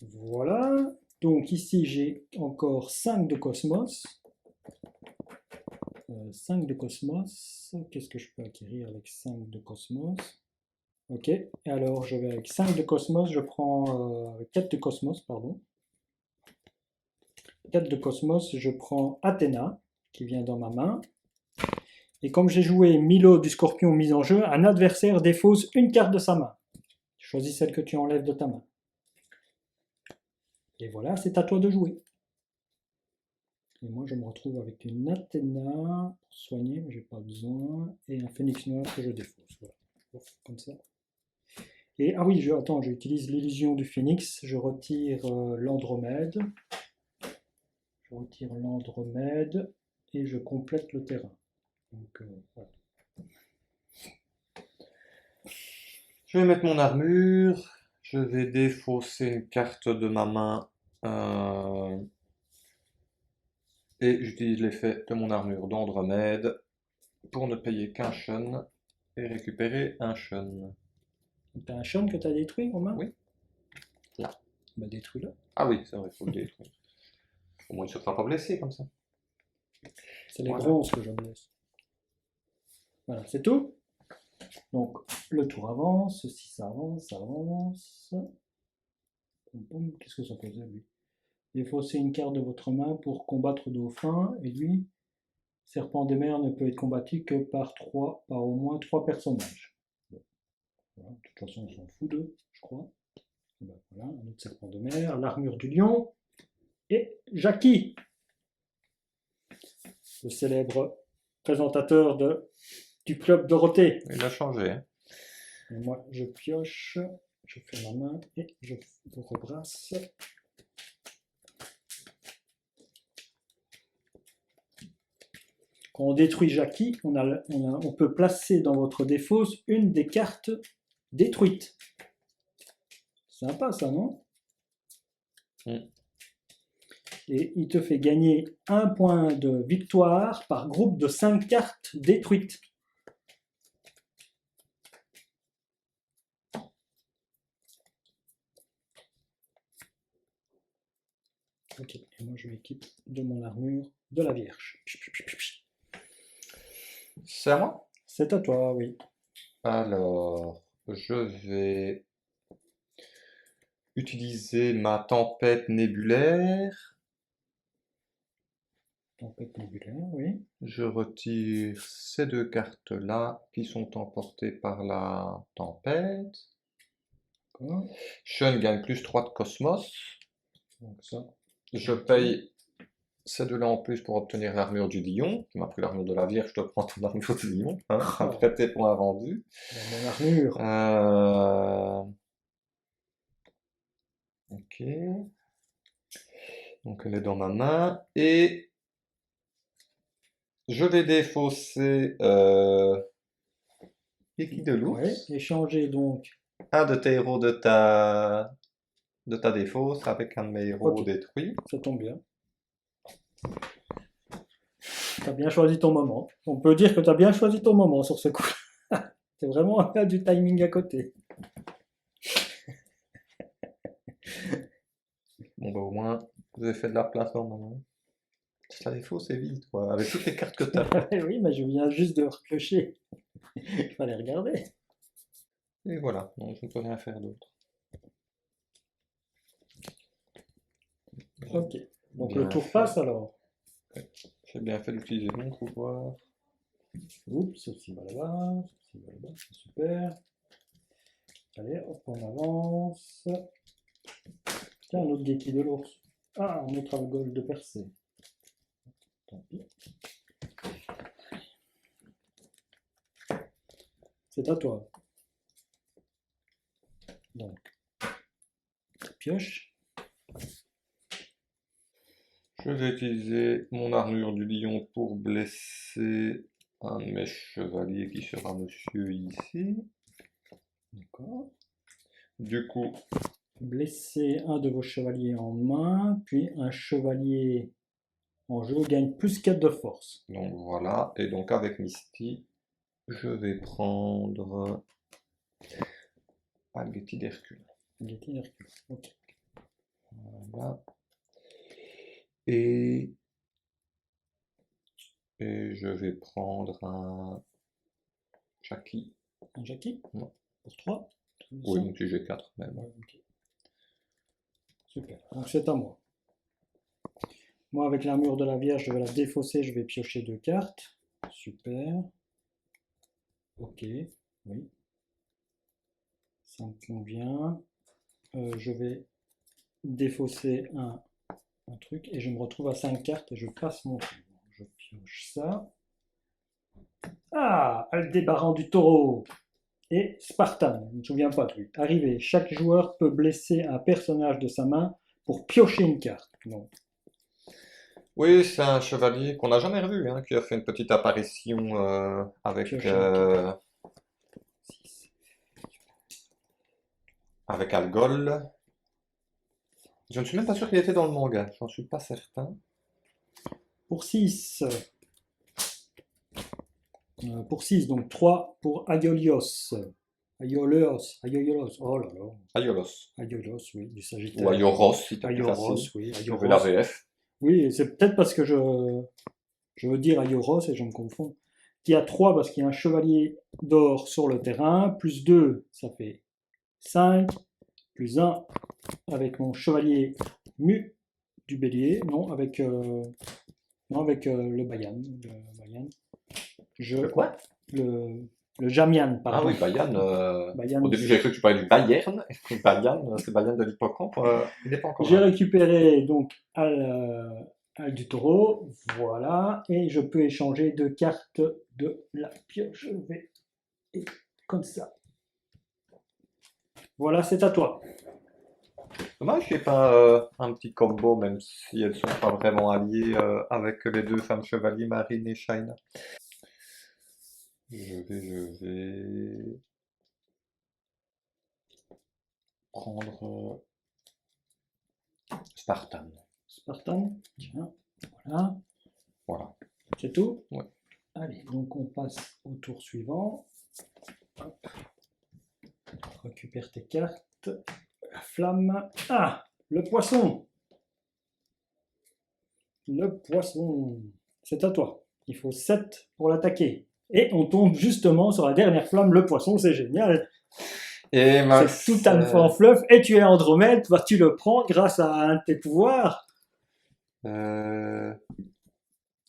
S1: Voilà. Donc ici, j'ai encore 5 de cosmos. 5 de cosmos. Qu'est-ce que je peux acquérir avec 5 de cosmos? Ok. Et alors, je vais avec 5 de cosmos, je prends 4 de cosmos, pardon. 4 de cosmos, je prends Athéna, qui vient dans ma main. Et comme j'ai joué Milo du Scorpion mise en jeu, un adversaire défausse une carte de sa main. Choisis celle que tu enlèves de ta main. Et voilà, c'est à toi de jouer. Et moi, je me retrouve avec une Athéna pour soigner, mais j'ai pas besoin. Et un Phénix noir que je défausse. Voilà. Comme ça. Et ah oui, attends, j'utilise l'illusion du Phénix. Je retire l'Andromède. Je retire l'Andromède et je complète le terrain. Donc, voilà.
S2: Je vais mettre mon armure. Je vais défausser une carte de ma main. Et j'utilise l'effet de mon armure d'Andromède pour ne payer qu'un shun et récupérer un shun.
S1: T'as un Sean que t'as détruit, Romain?
S2: Oui. Là.
S1: Bah détruis-le.
S2: Ah oui, c'est vrai, il faut le détruire. Au moins, il ne se fera pas blesser comme ça.
S1: C'est les
S2: Voilà.
S1: bronzes que je me laisse. Voilà, c'est tout. Donc, le tour avance, ceci ça avance, ça avance. Qu'est-ce que ça faisait lui? Défaussez une carte de votre main pour combattre dauphin, et lui, serpent des mers ne peut être combattu que par au moins 3 personnages. Bon. Voilà, de toute façon, on s'en fout d'eux, je crois. Ben, voilà, un autre serpent de mer, l'armure du lion, et Jackie, le célèbre présentateur du club Dorothée.
S2: Il a changé. Hein.
S1: Et moi, je pioche, je fais ma main et je rebrasse. Quand on détruit Jackie, on peut placer dans votre défausse une des cartes détruites. Sympa ça, non? Et il te fait gagner 1 point de victoire par groupe de 5 cartes détruites. Ok, et moi je m'équipe de mon armure de la Vierge.
S2: C'est à moi?
S1: C'est à toi, oui.
S2: Alors, je vais utiliser ma tempête nébulaire.
S1: Tempête nébulaire, oui.
S2: Je retire ces 2 cartes-là qui sont emportées par la tempête. Shun gagne +3 de cosmos.
S1: Donc ça.
S2: Je paye ces 2-là en plus pour obtenir l'armure du lion. Tu m'as pris l'armure de la Vierge, je te prends ton armure du lion. Hein, un prêté pour un vendu.
S1: Mon armure.
S2: Ok. Donc elle est dans ma main. Et je vais défausser Equidolus.
S1: Ouais, échanger donc.
S2: Un de tes héros de ta défausse avec un de mes héros détruits.
S1: Ça tombe bien. T'as bien choisi ton moment. On peut dire que t'as bien choisi ton moment sur ce coup. C'est vraiment du timing à côté.
S2: Bon bah au moins, vous avez fait de la place dans ma main. Si t'as défaut, c'est vite, quoi. Avec toutes les cartes que t'as.
S1: Oui, mais je viens juste de repiocher. Il fallait regarder.
S2: Et voilà, donc je ne peux rien faire d'autre.
S1: Ok. Donc
S2: Bien
S1: le tour
S2: fait.
S1: passe alors.
S2: J'ai bien fait d'utiliser mon pouvoir.
S1: Oups, ceci va là-bas, ceci va là-bas, c'est super. Allez, hop, on avance. Tiens, un autre Geki de l'ours. Ah, un autre algol de percée. Tant pis. C'est à toi. Donc, pioche.
S2: Je vais utiliser mon armure du lion pour blesser un de mes chevaliers qui sera monsieur ici.
S1: D'accord.
S2: Du coup,
S1: Blessez un de vos chevaliers en main, puis un chevalier en jeu gagne plus 4 de force.
S2: donc voilà. Et donc avec Misty, je vais prendre Algeti d'Hercule.
S1: Geki Hercule. Ok.
S2: Voilà. Et, et je vais prendre un Jackie.
S1: Un Jackie
S2: Non.
S1: pour 3.
S2: Oui, donc j'ai 4 même.
S1: Ouais, ok. Super. Donc c'est à moi. Moi, avec l'armure de la Vierge, je vais la défausser, je vais piocher 2 cartes. Super. Ok, oui. Ça me convient. Je vais défausser un truc et je me retrouve à 5 cartes et je passe mon tour. Je pioche ça. Ah, Aldébaran du Taureau et Spartan, je ne me souviens pas de lui. Arrivé, chaque joueur peut blesser un personnage de sa main pour piocher une carte. Donc,
S2: Oui, c'est un chevalier qu'on n'a jamais revu, hein, qui a fait une petite apparition
S1: piocher une carte.
S2: avec Algol. Je ne suis même pas sûr qu'il était dans le manga, j'en suis pas certain.
S1: Pour 6. Pour 6, donc 3 pour Aiolios. Aiolos, oh là là.
S2: Aiolos.
S1: Aiolos, oui, du
S2: Ou
S1: Sagittaire.
S2: Aioros, si t'as plus
S1: Aioros,
S2: facile.
S1: oui,
S2: Je veux la
S1: Aioros.
S2: VF.
S1: Oui, c'est peut-être parce que je veux dire Aioros et je me confonds. Qui a 3 parce qu'il y a un chevalier d'or sur le terrain, plus 2, ça fait 5, plus 1 avec mon chevalier mu du bélier, non, avec le Bayan.
S2: Le quoi?
S1: Le Jamian,
S2: Ah
S1: pardon.
S2: oui, Bayan.
S1: Bayan.
S2: Au début, j'ai cru que tu parlais du Bayern. Bayan, c'est Bayan de l'hippocampe. Il n'est pas encore
S1: J'ai
S2: là.
S1: récupéré donc Al du taureau, voilà, et je peux échanger 2 cartes de la pioche. Je vais et comme ça. Voilà, c'est à toi.
S2: Dommage qu'il n'y ait pas un petit combo, même si elles sont pas vraiment alliées avec les deux femmes chevaliers, Marine et Shaina. Je vais prendre Spartan.
S1: Spartan, tiens, voilà,
S2: Voilà.
S1: c'est tout.
S2: Ouais.
S1: Allez, donc on passe au tour suivant. Hop. Récupère tes cartes. La flamme. Ah, le poisson. Le poisson. C'est à toi. Il faut 7 pour l'attaquer. Et on tombe justement sur la dernière flamme, le poisson, c'est génial.
S2: Et
S1: C'est tout en fleuve. Et tu es Andromède, vas-tu le prendre grâce à un de tes pouvoirs?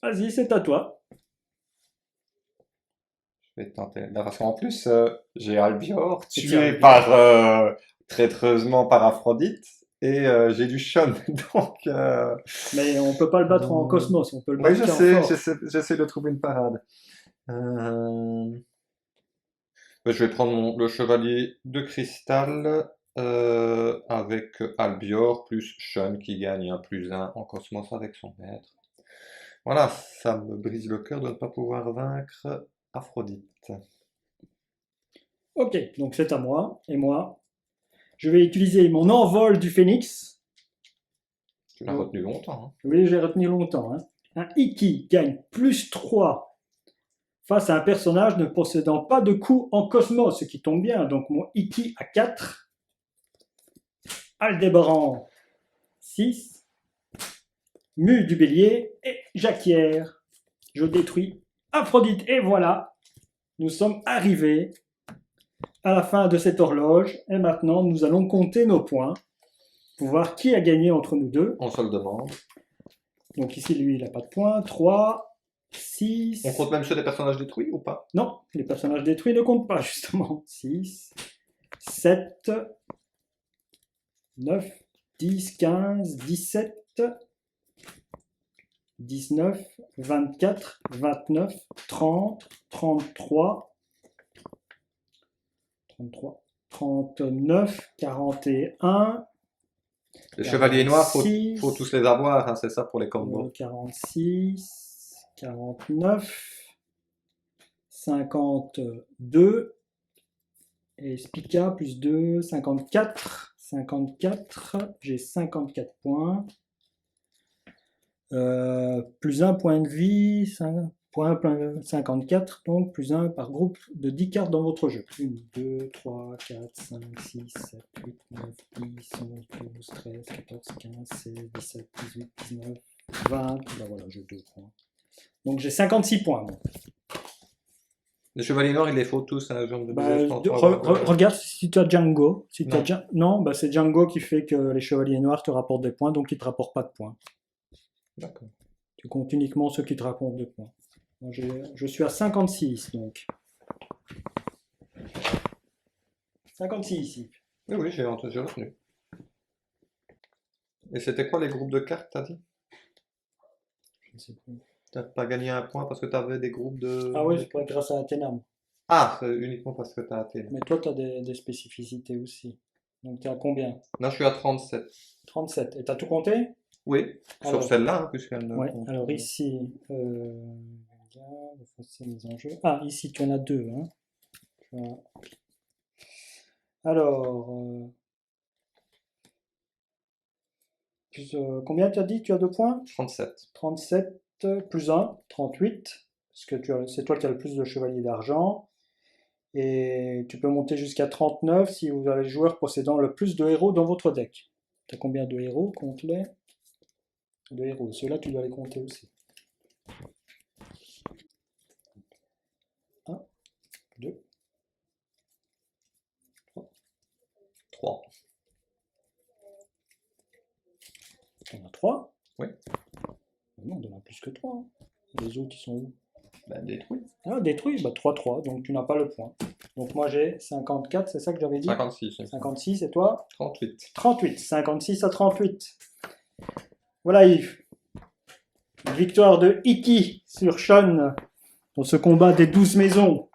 S1: Vas-y, c'est à toi.
S2: Je vais tenter. Non, parce qu'en plus, j'ai Albior,
S1: C'est
S2: tué
S1: Albior.
S2: par traîtreusement par Aphrodite, et j'ai du Sean, donc.
S1: Mais on peut pas le battre en cosmos, on peut le
S2: Oui,
S1: battre
S2: je
S1: en
S2: sais,
S1: force.
S2: j'essaie de trouver une parade. Je vais prendre le chevalier de cristal avec Albior plus Sean qui gagne un plus 1 en cosmos avec son maître. Voilà, ça me brise le cœur de ne pas pouvoir vaincre Aphrodite.
S1: Ok, donc c'est à moi. Et moi, je vais utiliser mon envol du phénix.
S2: Tu l'as retenu longtemps, hein.
S1: Oui, j'ai retenu longtemps. Hein. Un Iki gagne plus 3 face à un personnage ne possédant pas de coup en cosmos, ce qui tombe bien. Donc mon Iki à 4. Aldébaran 6. Mu du bélier et Jacquière. Je détruis Aphrodite. Et voilà, nous sommes arrivés à la fin de cette horloge. Et maintenant, nous allons compter nos points pour voir qui a gagné entre nous deux.
S2: On se le demande.
S1: Donc ici, lui, il n'a pas de points. 3, 6.
S2: On compte même ceux des personnages détruits ou pas?
S1: Non, les personnages détruits ne comptent pas, justement. 6, 7, 9, 10, 15, 17, 19, 24, 29, 30, 33, 39, 41,
S2: Les chevaliers noirs, faut
S1: 46,
S2: tous les avoir, hein, c'est ça pour les combos.
S1: 46, 49, 52, et Spica plus 2, 54, 54, j'ai 54 points. Plus 1 point de vie, 54, donc plus 1 par groupe de 10 cartes dans votre jeu. 1, 2, 3, 4, 5, 6, 7, 8, 9, 10, 11, 12, 13, 14, 15, 16, 17, 18, 19, 20. Ben voilà, j'ai 2 points. Donc j'ai 56 points. Bon.
S2: Les chevaliers noirs, il les faut tous, hein, genre de
S1: Bah,
S2: budget, 33,
S1: regarde si tu as Django. Si
S2: Non.
S1: non, bah, c'est Django qui fait que les chevaliers noirs te rapportent des points, donc ils ne te rapportent pas de points.
S2: D'accord.
S1: Tu comptes uniquement ceux qui te rapportent des points. Moi, je suis à 56, donc. 56 ici.
S2: Oui, oui, j'ai retenu. Et c'était quoi les groupes de cartes, t'as dit?
S1: Je ne sais plus.
S2: T'as pas gagné un point parce que t'avais des groupes de...
S1: Ah oui, c'est pas grâce à Athéna.
S2: Ah, c'est uniquement parce que t'as Athéna.
S1: Mais toi, tu as des spécificités aussi. Donc, tu es à combien?
S2: Là, je suis à 37.
S1: 37. Et tu as tout compté?
S2: Oui,
S1: Alors,
S2: sauf celle-là, hein, puisqu'elle ne
S1: ouais,
S2: compte
S1: alors
S2: pas.
S1: ici, regarde, effacer les enjeux. Ah, ici, tu en as 2. Hein. Alors, combien tu as dit? Tu as 2 points?
S2: 37.
S1: 37 plus 1, 38. Parce que c'est toi qui as le plus de chevaliers d'argent. Et tu peux monter jusqu'à 39 si vous avez le joueur possédant le plus de héros dans votre deck. Tu as combien de héros? Compte-les. De héros. Ceux-là, tu dois les compter aussi. 1, 2,
S2: 3.
S1: on a 3.
S2: Oui.
S1: Non, on en a plus que 3. Les autres, ils sont où?
S2: Ben, détruit.
S1: Ah, détruit, bah 3-3, donc tu n'as pas le point. Donc moi j'ai 54, c'est ça que j'avais dit?
S2: 56.
S1: 56, et toi?
S2: 38.
S1: 38, 56 à 38. Voilà Yves. Victoire de Iki sur Sean dans ce combat des 12 maisons.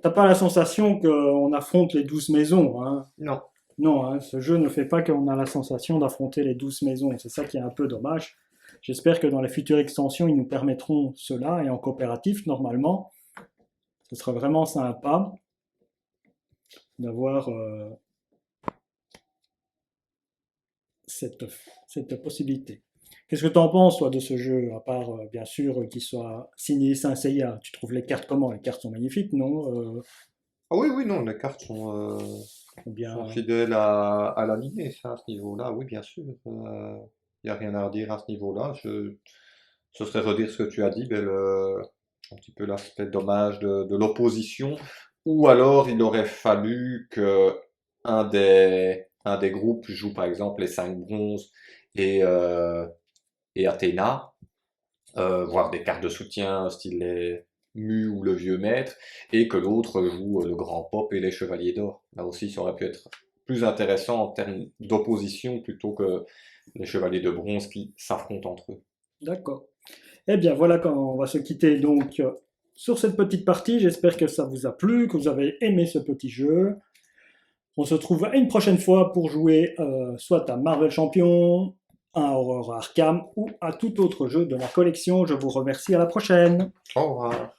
S1: T'as pas la sensation qu'on affronte les 12 maisons, hein?
S2: Non.
S1: Non, hein, ce jeu ne fait pas qu'on a la sensation d'affronter les 12 maisons. C'est ça qui est un peu dommage. J'espère que dans les futures extensions, ils nous permettront cela. Et en coopératif, normalement, ce sera vraiment sympa d'avoir cette possibilité. Qu'est-ce que tu en penses, toi, de ce jeu, à part, bien sûr, qu'il soit signé Saint Seiya? Tu trouves les cartes comment? Les cartes sont magnifiques, non?
S2: Ah oui, oui, non, les cartes sont
S1: Bien...
S2: fidèles à l'animé, ça, à ce niveau-là, oui, bien sûr. Il n'y a rien à redire à ce niveau-là. Ce serait redire ce que tu as dit, ben, un petit peu l'aspect dommage de l'opposition. Ou alors, il aurait fallu que un des groupes joue, par exemple, les 5 bronzes et Athéna, voire des cartes de soutien, style les Mu ou le vieux maître, et que l'autre joue le grand pop et les chevaliers d'or. Là aussi, ça aurait pu être plus intéressant en termes d'opposition plutôt que les chevaliers de bronze qui s'affrontent entre eux.
S1: D'accord. Eh bien, voilà quand on va se quitter donc sur cette petite partie. J'espère que ça vous a plu, que vous avez aimé ce petit jeu. On se retrouve une prochaine fois pour jouer soit à Marvel Champion, à Horror Arkham ou à tout autre jeu de la collection. Je vous remercie, à la prochaine.
S2: Au revoir.